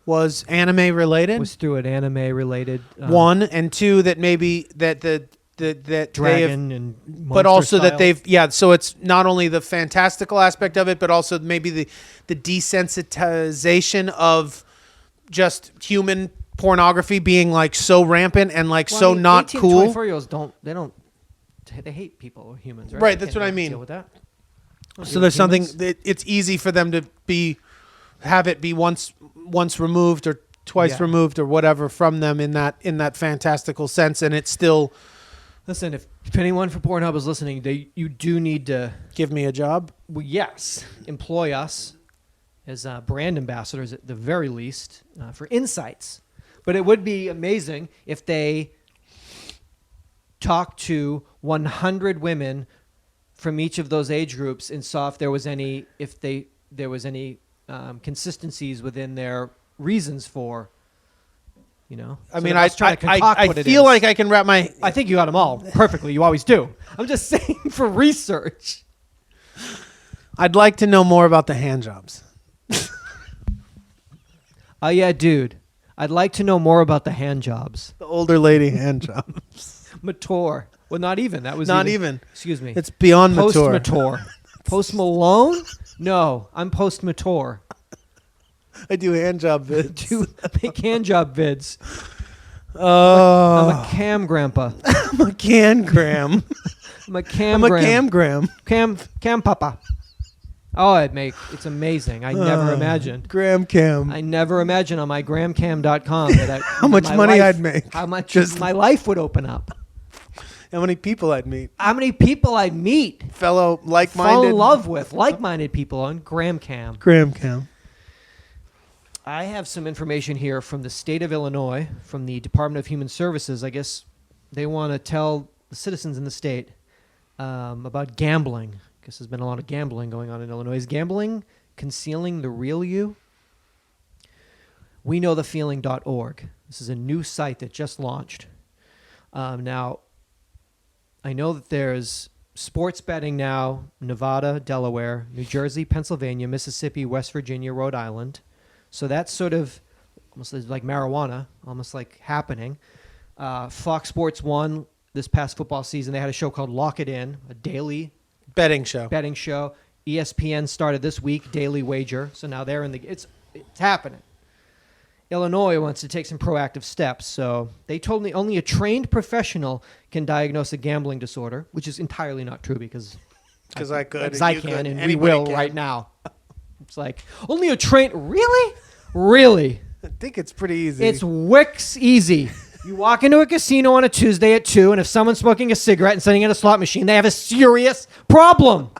was anime related? Was through an anime related One and two, that maybe that that dragon they have, and but monster also that style. they've so it's not only the fantastical aspect of it, but also maybe the desensitization of just human pornography being like so rampant and like Well, so I mean, not 18 cool. 24-years they hate people or humans, right? Right, They that's can't what I mean. Deal with that. Don't So deal there's with something humans. that it's easy for them to have it be once removed or twice Yeah. removed or whatever from them in that fantastical sense, and it's still Listen, if anyone from Pornhub is listening, you do need to, give me a job. well, yes, employ us as brand ambassadors at the very least for insights. But it would be amazing if they talked to 100 women from each of those age groups and saw if there was any consistencies within their reasons for. I So mean, they're I just trying to concoct I what it feel is. like I can wrap my. I think you got them all perfectly. You always do. I'm just saying for research. I'd like to know more about the hand jobs. Oh yeah, dude. I'd like to know more about the hand jobs. The older lady hand jobs. Mature. Well, not even. That was Not even. Excuse me. It's beyond Post mature. mature. Post Malone? No, I'm post mature. I do hand job vids. Do make hand job vids. Oh, I'm a cam grandpa. I'm a can gram. I'm a cam I'm a gram. cam gram. Cam papa. Oh, it's amazing. I never imagined. Graham Cam. I never imagined on my gramcam.com that How much money I'd make. How much Just- my life would open up. How many people I'd meet. How many people I'd meet, Fellow like-minded. fall in love with, like-minded people on GramCam. Graham Cam. I have some information here from the state of Illinois, from the Department of Human Services. I guess they want to tell the citizens in the state about gambling. I guess there's been a lot of gambling going on in Illinois. Is gambling concealing the real you? WeKnowTheFeeling.org. This is a new site that just launched. Now, I know that there's sports betting now, Nevada, Delaware, New Jersey, Pennsylvania, Mississippi, West Virginia, Rhode Island. So that's sort of almost like marijuana, almost like happening. Fox Sports 1, this past football season, they had a show called Lock It In, a daily Betting show. ESPN started this week, Daily Wager. So now they're in the... It's happening. Illinois wants to take some proactive steps. So they told me only a trained professional can diagnose a gambling disorder, which is entirely not true because I could. Because I you can, could, and we anybody will can. right now. It's like, only a train... Really? Really? I think it's pretty easy. It's Wix easy. You walk into a casino on a Tuesday at 2, and if someone's smoking a cigarette and sitting in a slot machine, they have a serious problem.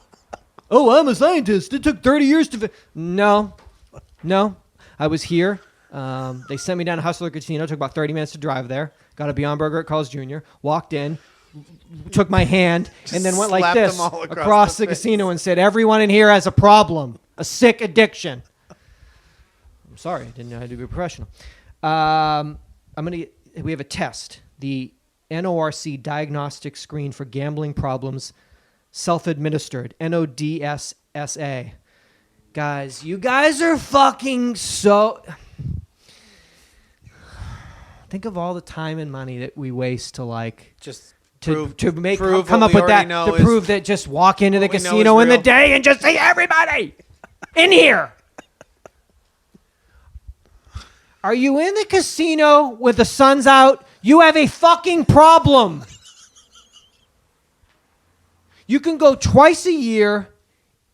Oh, I'm a scientist. It took 30 years to... No. I was here. They sent me down to Hustler Casino. It took about 30 minutes to drive there. Got a Beyond Burger at Carl's Jr. Walked in, took my hand, and then went like slapped this them all across the face. casino and said, everyone in here has a problem, a sick addiction. I'm sorry, I didn't know how to be a professional. We have a test, the NORC diagnostic screen for gambling problems, self-administered, NODSSA. Guys, you guys are fucking so... Think of all the time and money that we waste to like just to make prove come what up we with that already know to is- prove that just walk into the what we know casino is in the real. day and just see everybody in here. Are you in the casino with the sun's out? You have a fucking problem. You can go twice a year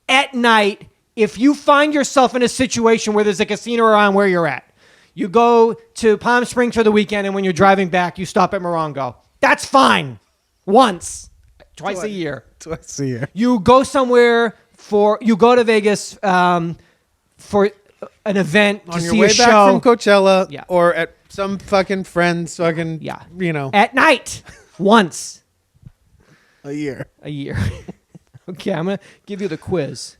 at night if you find yourself in a situation where there's a casino around where you're at. You go to Palm Springs for the weekend, and when you're driving back, you stop at Morongo. That's fine. Once. Twice a year. Twice a year. You go somewhere you go to Vegas for an event to On your see way a back show. from Coachella, Yeah. or at some fucking friend's fucking, Yeah. At At night. Once a year. a year. Okay, I'm going to give you the quiz.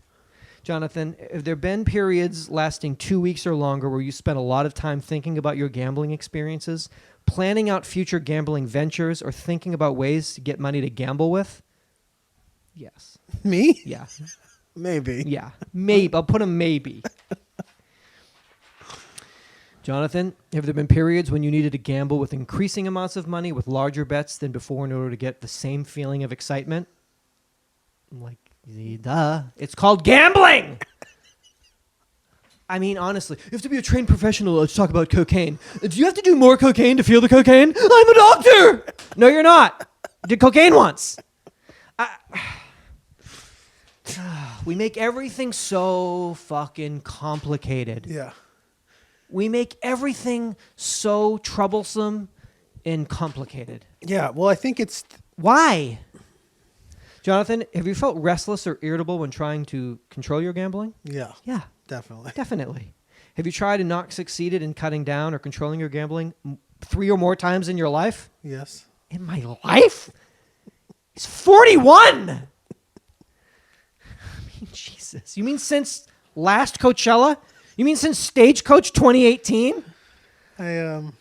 Jonathan, have there been periods lasting 2 weeks or longer where you spent a lot of time thinking about your gambling experiences, planning out future gambling ventures, or thinking about ways to get money to gamble with? Yes. Me? Yeah. Maybe. Yeah. Maybe. I'll put a maybe. Jonathan, have there been periods when you needed to gamble with increasing amounts of money with larger bets than before in order to get the same feeling of excitement? I'm like, duh. It's called gambling. I mean, honestly, you have to be a trained professional to talk about cocaine. Do you have to do more cocaine to feel the cocaine? I'm a doctor. No, you're not. You did cocaine once. We make everything so fucking complicated. Yeah. We make everything so troublesome and complicated. Yeah. Well, I think it's Why? Jonathan, have you felt restless or irritable when trying to control your gambling? yeah, Yeah, definitely. definitely. Have you tried and not succeeded in cutting down or controlling your gambling 3 or more times in your life? Yes. In my life? It's 41! I mean, Jesus. You mean since last Coachella? You mean since Stagecoach 2018? Have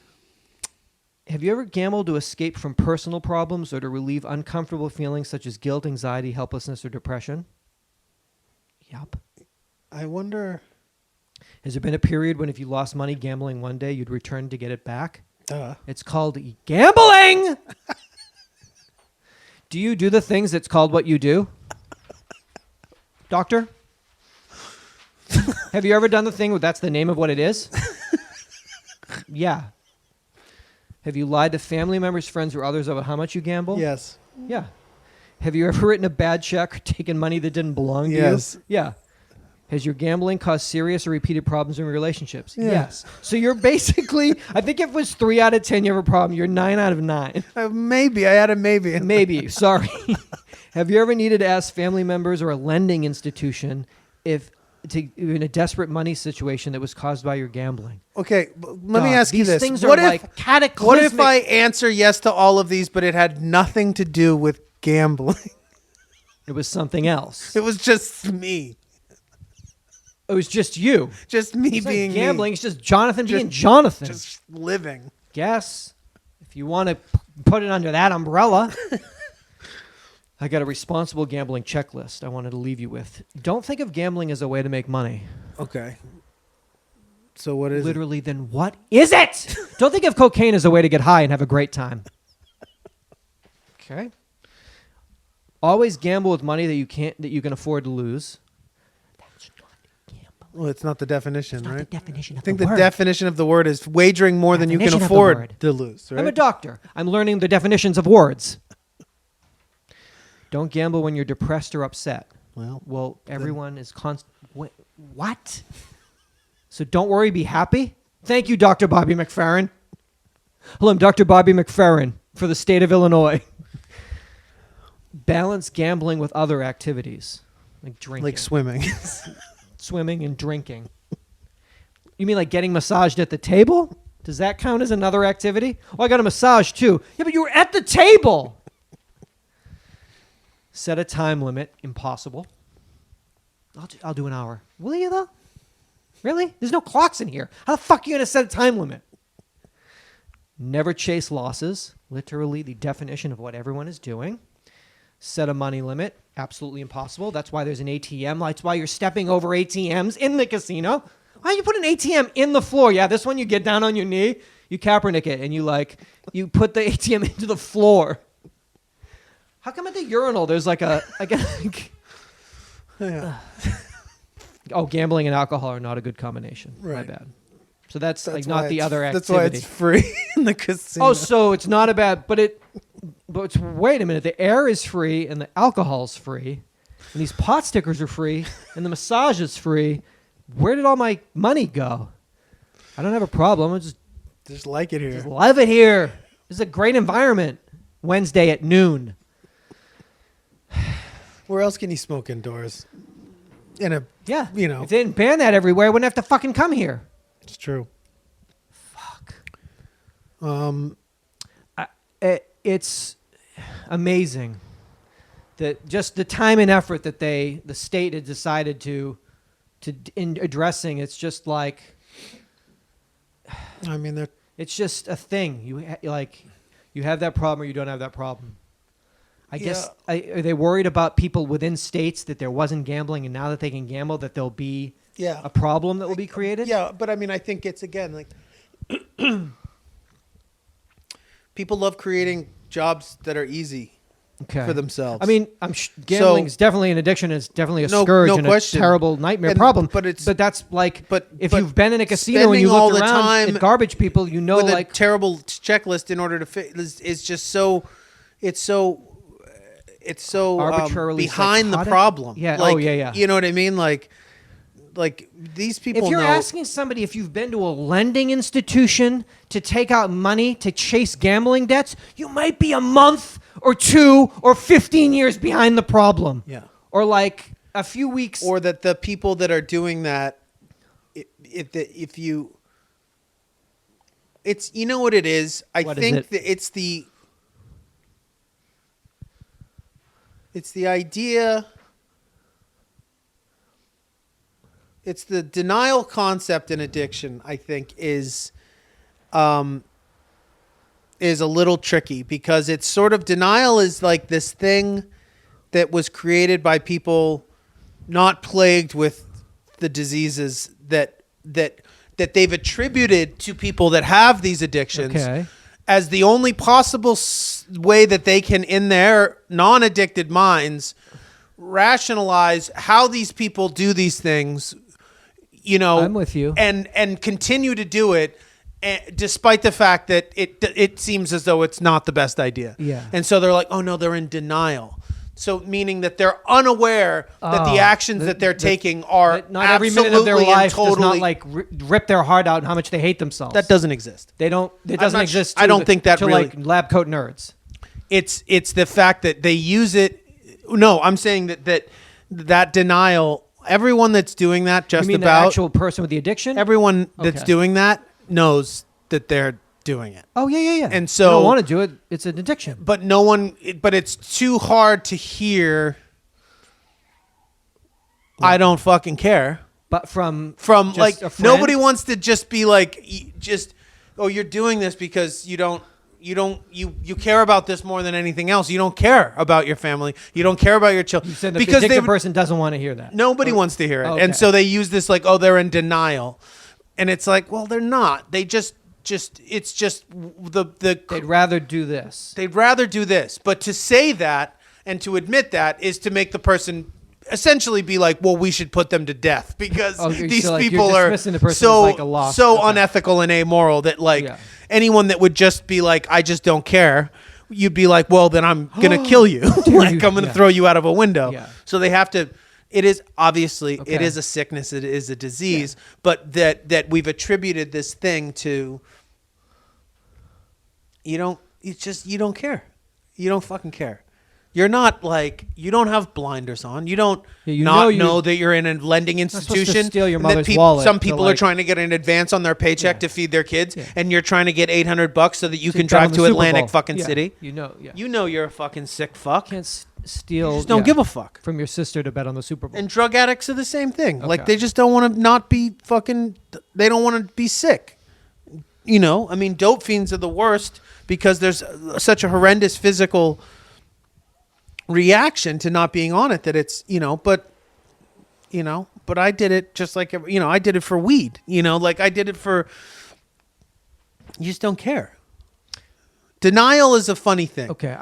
you ever gambled to escape from personal problems or to relieve uncomfortable feelings such as guilt, anxiety, helplessness, or depression? Yep. I wonder. Has there been a period when if you lost money gambling one day, you'd return to get it back? It's called gambling! Do you do the things that's called what you do? Doctor? Have you ever done the thing where that's the name of what it is? Yeah. Have you lied to family members, friends, or others about how much you gamble? Yes. Yeah. Have you ever written a bad check or taken money that didn't belong to Yes. you? Yeah. Has your gambling caused serious or repeated problems in relationships? Yeah. Yes. So you're basically, I think if it was 3 out of 10, you have a problem. You're 9 out of 9. Maybe. I had a maybe. Maybe. Sorry. Have you ever needed to ask family members or a lending institution in a desperate money situation that was caused by your gambling? Okay, let me ask you These this. things What are if, like cataclysmic. what if I answer yes to all of these, but it had nothing to do with gambling? It was something else. It was just me. It was just you. Just me It's not being gambling. me. It's just Jonathan Just- being Jonathan. Just living. Guess if you want to put it under that umbrella. I got a responsible gambling checklist I wanted to leave you with. Don't think of gambling as a way to make money. Okay. So what is Literally, then what is it? Don't think of cocaine as a way to get high and have a great time. Okay. Always gamble with money that you can afford to lose. That's not gambling. Well, it's not the definition, It's not right? the definition I of think the the word. definition of the word is wagering more than you can Definition of the afford word. to lose, right? I'm a doctor. I'm learning the definitions of words. Don't gamble when you're depressed or upset. Well, Everyone is what? So don't worry, be happy. Thank you, Dr. Bobby McFerrin. Hello, I'm Dr. Bobby McFerrin for the state of Illinois. Balance gambling with other activities, like drinking. like swimming. Swimming and drinking. You mean like getting massaged at the table? Does that count as another activity? Oh, I got a massage too. Yeah, but you were at the table. Set a time limit. Impossible. I'll do an hour. Will you, though? Really? There's no clocks in here. How the fuck are you going to set a time limit? Never chase losses. Literally the definition of what everyone is doing. Set a money limit. Absolutely impossible. That's why there's an ATM. That's why you're stepping over ATMs in the casino. Why don't you put an ATM in the floor? Yeah, this one you get down on your knee, you Kaepernick it, and you put the ATM into the floor. How come at the urinal there's like Yeah. oh, gambling and alcohol are not a good combination. My Right. bad. So that's like why not the it's- other activity. That's why it's free in the casino. Oh, so it's not a bad, but wait a minute. The air is free and the alcohol's free, and these pot stickers are free, and the massage is free. Where did all my money go? I don't have a problem. I just like it here. just love it here. This is a great environment. Wednesday at noon. Where else can you smoke indoors? Yeah. You know. If they didn't ban that everywhere, I wouldn't have to fucking come here. It's true. Fuck. It's amazing that just the time and effort that the state had decided to in addressing. It's just like, I mean, it's just a thing. You have that problem or you don't have that problem. I guess are they worried about people within states that there wasn't gambling, and now that they can gamble, that there'll be a problem that will be created? Yeah, but I mean, I think it's again like people love creating jobs that are easy for themselves. I mean, gambling is definitely an addiction. It's definitely a scourge and question. a terrible nightmare problem. But that's like, if but you've been in a casino and you spending all look the around time at garbage people, you know, with like a terrible checklist in order to fit is just so it's so arbitrarily behind psychotic. the problem. Yeah. Like, yeah. You know what I mean? Like these people. If you're know, asking somebody if you've been to a lending institution to take out money to chase gambling debts, you might be a month or 2 or 15 years behind the problem. Yeah. Or like a few weeks. or that the people that are doing that, if you, it's you know what it is. I What is think it? that it's the idea. It's the denial concept in addiction, I think, is a little tricky because it's sort of denial is like this thing that was created by people not plagued with the diseases that they've attributed to people that have these addictions as the only possible way that they can, in their non-addicted minds, rationalize how these people do these things. You know, I'm with you. And continue to do it, despite the fact that it seems as though it's not the best idea. Yeah. And so they're like, oh no, they're in denial. So meaning that they're unaware that the actions that they're taking are not every minute of their absolutely and life does totally. not like rip their heart out and how much they hate themselves. That doesn't exist. They don't. It doesn't exist. I don't think that to really. like lab coat nerds. It's the fact that they use it. No, I'm saying that denial. Everyone that's doing that, just You mean about the actual person with the addiction? everyone that's Okay. doing that knows that they're doing it. Oh yeah. And you so- don't want to do it. It's an addiction. But no one. But it's too hard to hear. I don't fucking care. But from From just like a friend? nobody wants to just be like you're doing this because you care about this more than anything else. You don't care about your family. You don't care about your children. You said that because the addicted they person doesn't want to hear that. nobody wants to hear it. Okay. And so they use this like, oh, they're in denial. And it's like, well, they're not. They just it's just the They'd rather do this. they'd rather do this. But to say that and to admit that is to make the person essentially be like, well, we should put them to death because these so, like, you're people are dismissing the person so as, like, a lost- so okay. unethical and amoral that like Yeah. anyone that would just be like, I just don't care, you'd be like, well, then I'm gonna kill you. Like I'm gonna Yeah. throw you out of a window. Yeah. So they have to. It is obviously it Okay. is a sickness. It is a disease. But that we've attributed this thing to. You don't. It's just you don't care. You don't fucking care. You're not like you don't have blinders on. You don't Yeah, you not know know that you're in a lending supposed to institution. steal your and that mother's wallet Some to, people are like- trying to get an advance on their paycheck Yeah. to feed their kids, Yeah. and you're trying to get $800 so that you can bet on drive the to Super Atlantic Bowl. fucking Yeah. City. You know, yeah. You know you're a fucking sick fuck. can't steal. You just don't give a fuck. from your sister to bet on the Super Bowl. And drug addicts are the same thing. Like Okay. they just don't want to not be fucking. They don't want to be sick. You know, I mean, dope fiends are the worst because there's such a horrendous physical reaction to not being on it that it's but I did it just like I did it for weed. Like I did it for. You just don't care. Denial is a funny thing. Okay,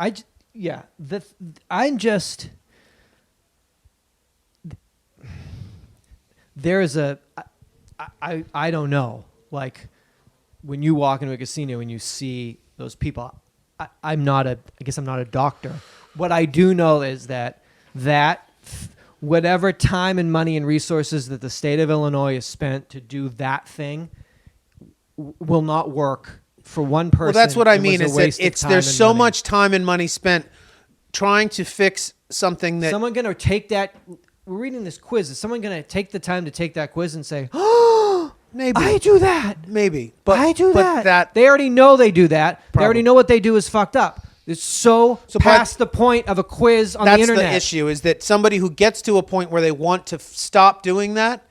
I'm just. There's I don't know. Like when you walk into a casino and you see those people, I guess I'm not a doctor. What I do know is that whatever time and money and resources that the state of Illinois has spent to do that thing will not work for one person. Well, that's what I and was mean. a Is waste that of it's time there's and so money. much time and money spent trying to fix something that Someone gonna take that? We're reading this quiz. Is someone gonna take the time to take that quiz and say, "Oh, maybe I do that. maybe, but I do but that." They already know they do that. They already Probably. know what they do is fucked up. It's so past the point of a quiz on the That's internet. the issue, is that somebody who gets to a point where they want to stop doing that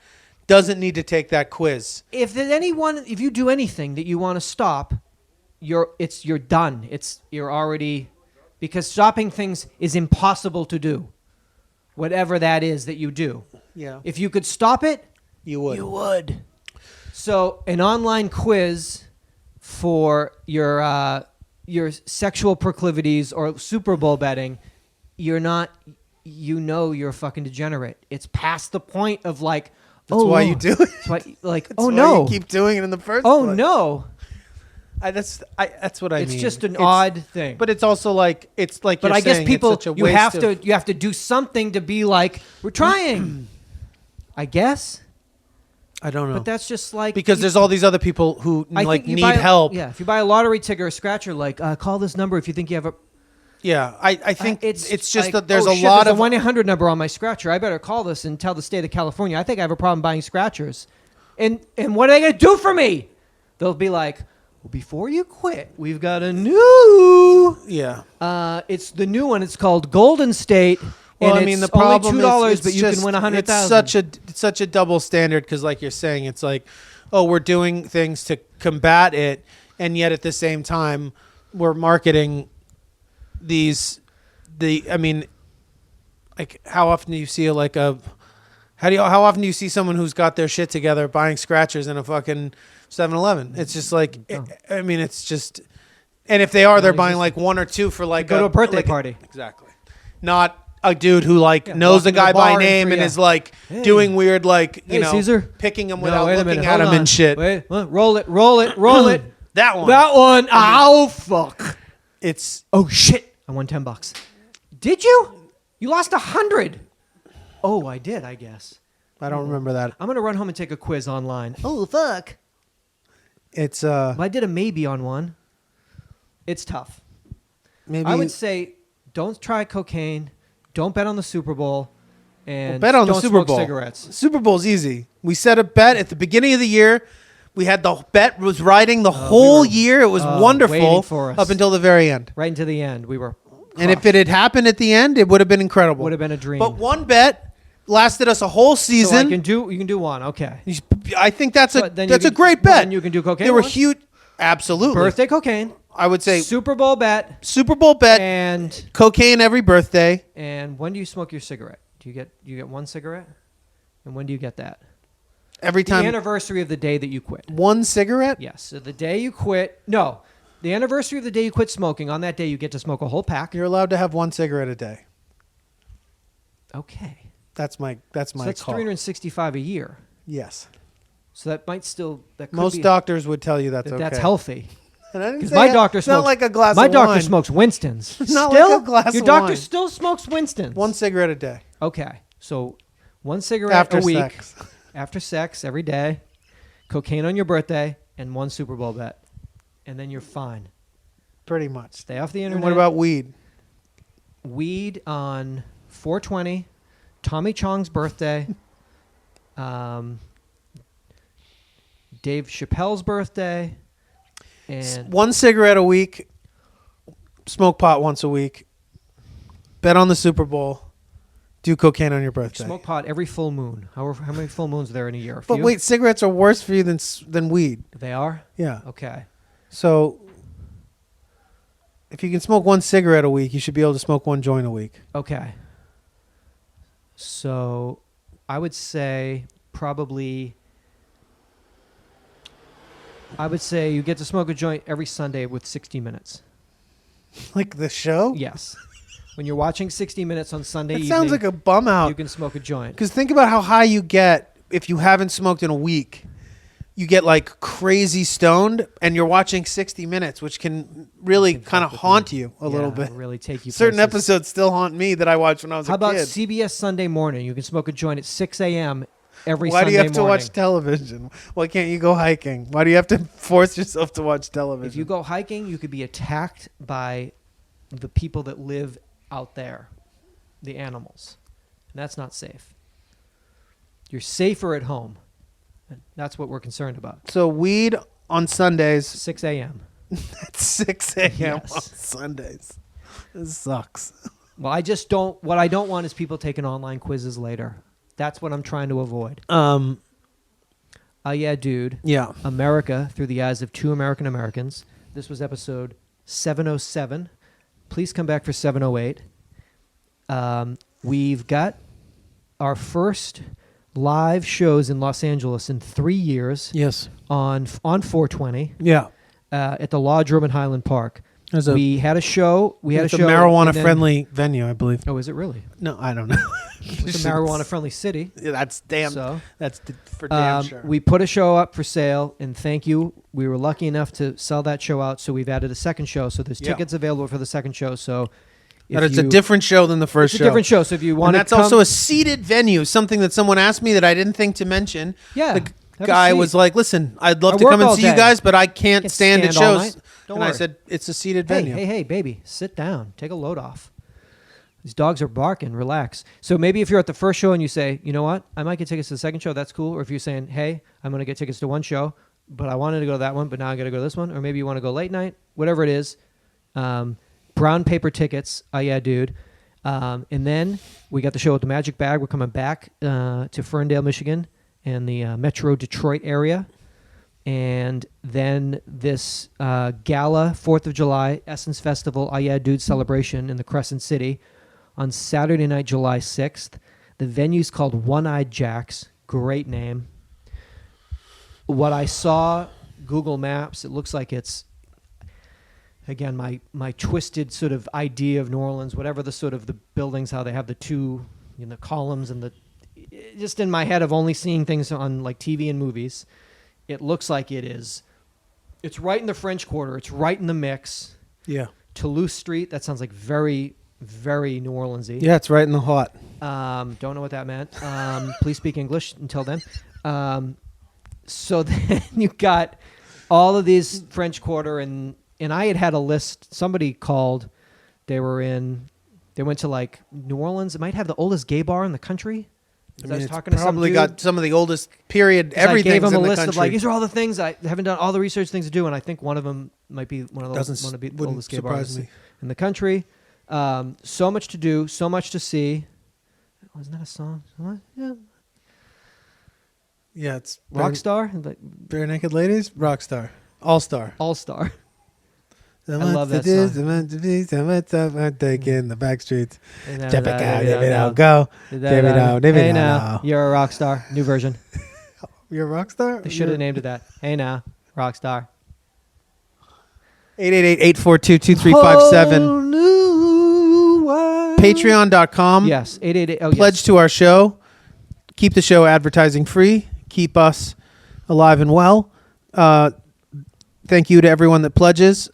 doesn't need to take that quiz. If you do anything that you want to stop, you're done. You're already, because stopping things is impossible to do. Whatever that is that you do. Yeah. If you could stop it, You would. you would. So an online quiz for your sexual proclivities or Super Bowl betting, you're a fucking degenerate. It's past the point of like, That's why you do it. That's why, like, That's oh why no, you keep doing it in the first oh place. no. That's what I mean. It's just an It's- odd thing. But it's also like it's like. But you're I guess saying, people, it's such a you waste have of- to do something to be like, we're trying. I guess. I don't know. But that's just like, because there's all these other people who I like think you need buy- help. Yeah, if you buy a lottery ticket or a scratcher, like call this number if you think you have a. Yeah, I think it's just like, that there's oh, a shit, lot there's of a 1-800 number on my scratcher. I better call this and tell the state of California. I think I have a problem buying scratchers. And what are they gonna do for me? They'll be like, well, before you quit, we've got a new. yeah. It's the new one. It's called Golden State. Well, and I mean, it's the problem only is $2, it's but you just- can win 100,000. It's such a double standard because, like you're saying, it's like, oh, we're doing things to combat it, and yet at the same time, we're marketing these. I mean, like, how often do you see how often do you see someone who's got their shit together buying scratchers in a fucking 7-Eleven? It's just like, I mean, it's just, and if they are, they're buying like one or two for like Go to a birthday like party. Exactly. Not a dude who like knows the walk into guy the by bar name and and free- is like Hey. doing weird like Hey, Caesar. picking him No, without wait a looking minute, at hold him on. and shit. Wait, roll it, roll it, roll it. That one. That one. Ow, fuck. It's Oh shit! I won $10. Did you? You lost 100. Oh, I did, I guess. I don't remember that. I'm going to run home and take a quiz online. Oh, fuck. It's I did a maybe on one. It's tough. maybe I would say don't try cocaine. Don't bet on the Super Bowl. And bet on the don't Super smoke Bowl. cigarettes. Super Bowl's easy. We set a bet at the beginning of the year. We had the bet was riding the whole year. It was wonderful waiting for us. up until the very end. Right into the end. We were And if it had happened at the end, it would have been incredible. would have been a dream. But one bet lasted us a whole so season. you can do one. Okay. I think that's So then a you can- great well, bet. then you can do cocaine They were one? huge. Absolutely. Birthday cocaine. I would say Super Bowl bet. Super Bowl bet. And Cocaine every birthday. when do you smoke your cigarette? Do you get one cigarette? And when do you get that? Every The time. anniversary of the day that you quit. One cigarette? Yes. So the day you quit. No. The anniversary of the day you quit smoking. On that day, you get to smoke a whole pack. You're allowed to have one cigarette a day. Okay. That's my So that's call. 365 a year. Yes. So that might still that could Most be, doctors would tell you that's okay. that's healthy. And I didn't Because say my it- doctor it's smokes. not like a glass my of doctor wine. smokes Winston's. Not still, like a glass your of doctor wine. still smokes Winston's. One cigarette a day. Okay. So one cigarette After a week. sex. After sex every day. Cocaine on your birthday and one Super Bowl bet, and then you're fine. Pretty much. Stay off the And internet. what about weed? Weed on 420, Tommy Chong's birthday, Dave Chappelle's birthday, and One cigarette a week. Smoke pot once a week. Bet on the Super Bowl. Do cocaine on your birthday. smoke pot every full moon. How many full moons are there in a year? A But few? wait, cigarettes are worse for you than weed. They are? Yeah. Okay. So if you can smoke one cigarette a week, you should be able to smoke one joint a week. Okay. So I would say probably. I would say you get to smoke a joint every Sunday with 60 Minutes. Like the show? Yes. When you're watching 60 Minutes on Sunday It evening, sounds like a bum you out. can smoke a joint. Because think about how high you get if you haven't smoked in a week. You get like crazy stoned and you're watching 60 Minutes, which can really Can fuck kind of with haunt you. you a little bit. Really take you Certain places. episodes still haunt me that I watched when I was How a about kid. CBS Sunday morning? You can smoke a joint at 6 a.m. every Why Sunday do you have to morning. watch television? Why can't you go hiking? Why do you have to force yourself to watch television? If you go hiking, you could be attacked by the people that live out there, the animals. And that's not safe. You're safer at home. And that's what we're concerned about. So weed on Sundays 6 a.m. at 6 a.m. Yes. on Sundays. This sucks. Well, what I don't want is people taking online quizzes later. That's what I'm trying to avoid. Yeah, dude. Yeah. America through the eyes of two American Americans. This was episode 707. Please come back for 708. We've got our first live shows in Los Angeles in 3 years Yes. on 420 Yeah. at the Lodge Room in Highland Park. There's a, We had a show. it's a marijuana-friendly venue, I believe. Oh, is it really? No, I don't know. It's a marijuana-friendly city. Yeah, that's damn. So, That's for damn sure. we put a show up for sale, and thank you. We were lucky enough to sell that show out, so we've added a second show. So there's Yeah. tickets available for the second show. So But it's a different show than the first It's show. a different show. So if you want And to that's also a seated venue, something that someone asked me that I didn't think to mention. yeah, The have a guy seat. was like, listen, I'd love I to work come and all see you day. guys, but I can't Can't stand at stand all shows. night. Don't And I worry. said, it's a seated Hey, venue. hey, baby, sit down. Take a load off. These dogs are barking. Relax. So maybe if you're at the first show and you say, you know what, I might get tickets to the second show, that's cool. Or if you're saying, hey, I'm going to get tickets to one show, but I wanted to go to that one, but now I got to go to this one. Or maybe you want to go late night, whatever it is. Brown paper tickets. Oh, yeah, dude. And then we got the show at the Magic Bag. We're coming back to Ferndale, Michigan, and the Metro Detroit area. And then this gala, 4th of July, Essence Festival, Oh Yeah Dude celebration in the Crescent City on Saturday night, July 6th. The venue's called One-Eyed Jack's. Great name. What I saw, Google Maps, it looks like it's, again, my twisted sort of idea of New Orleans, whatever the sort of the buildings, how they have the two, columns and just in my head of only seeing things on like TV and movies. It looks like it is. It's right in the French Quarter. It's right in the mix. Yeah. Toulouse Street. That sounds like very very New Orleans-y. Yeah, it's right in the hot. Don't know what that meant. Please speak English until then. So then you got all of these French Quarter, and I had a list. Somebody called. They went to like New Orleans. It might have the oldest gay bar in the country. I mean, was it's talking to some probably dude. got some of the oldest period. 'Cause I gave Everything's him a in the list country. of like, these are all the things I haven't done, all the research things to do, and I think one of them might be one of those. Doesn't One of the wouldn't oldest gay surprise bars me. in the country. So much to do, so much to see. Wasn't that a song? What? Yeah. Yeah, it's Rockstar, like Bare Naked Ladies, Rockstar, All Star. All Star. I love that song. Taking the back streets. Hey Go. now, you're a rock star. New version. You're a rock star? They should have named it that. Hey now, rock star. 888-842-2357. Patreon.com. Yes, 888. Oh, Pledge to our show. Keep the show advertising free. Keep us alive and well. Thank you to everyone that pledges.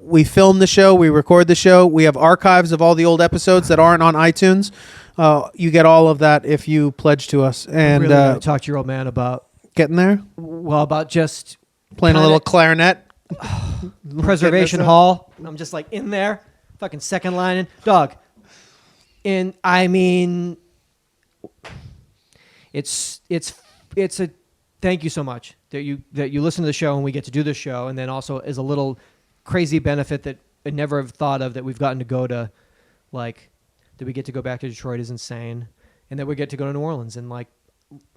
We film the show. We record the show. We have archives of all the old episodes that aren't on iTunes. You get all of that if you pledge to us. And really gotta talk to your old man about getting there, about just playing a little clarinet. Preservation Hall. I'm just like in there, fucking second line in. Dog. And I mean, it's a thank you so much that you listen to the show and we get to do the show, and then also as a little crazy benefit that I never have thought of, that we've gotten to go to, like, that we get to go back to Detroit is insane, and that we get to go to New Orleans, and like,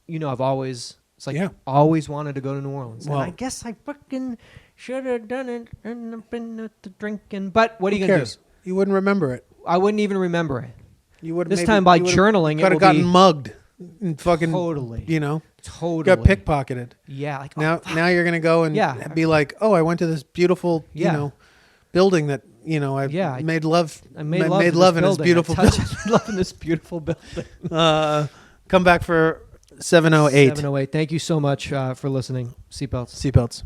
I've always always wanted to go to New Orleans, Well, and I guess I fucking should have done it and been at the drinking, but what are you Who gonna cares? do? You wouldn't remember it. I wouldn't even remember it. You would This time by journaling, it could will have gotten be mugged and fucking totally, totally got pickpocketed. Yeah, like Now you're gonna go and be like, oh, I went to this beautiful building that I made love. I made love in this this beautiful building. building. I love in this beautiful building. Come back for 708. 708. Thank you so much for listening. Seatbelts. Seatbelts.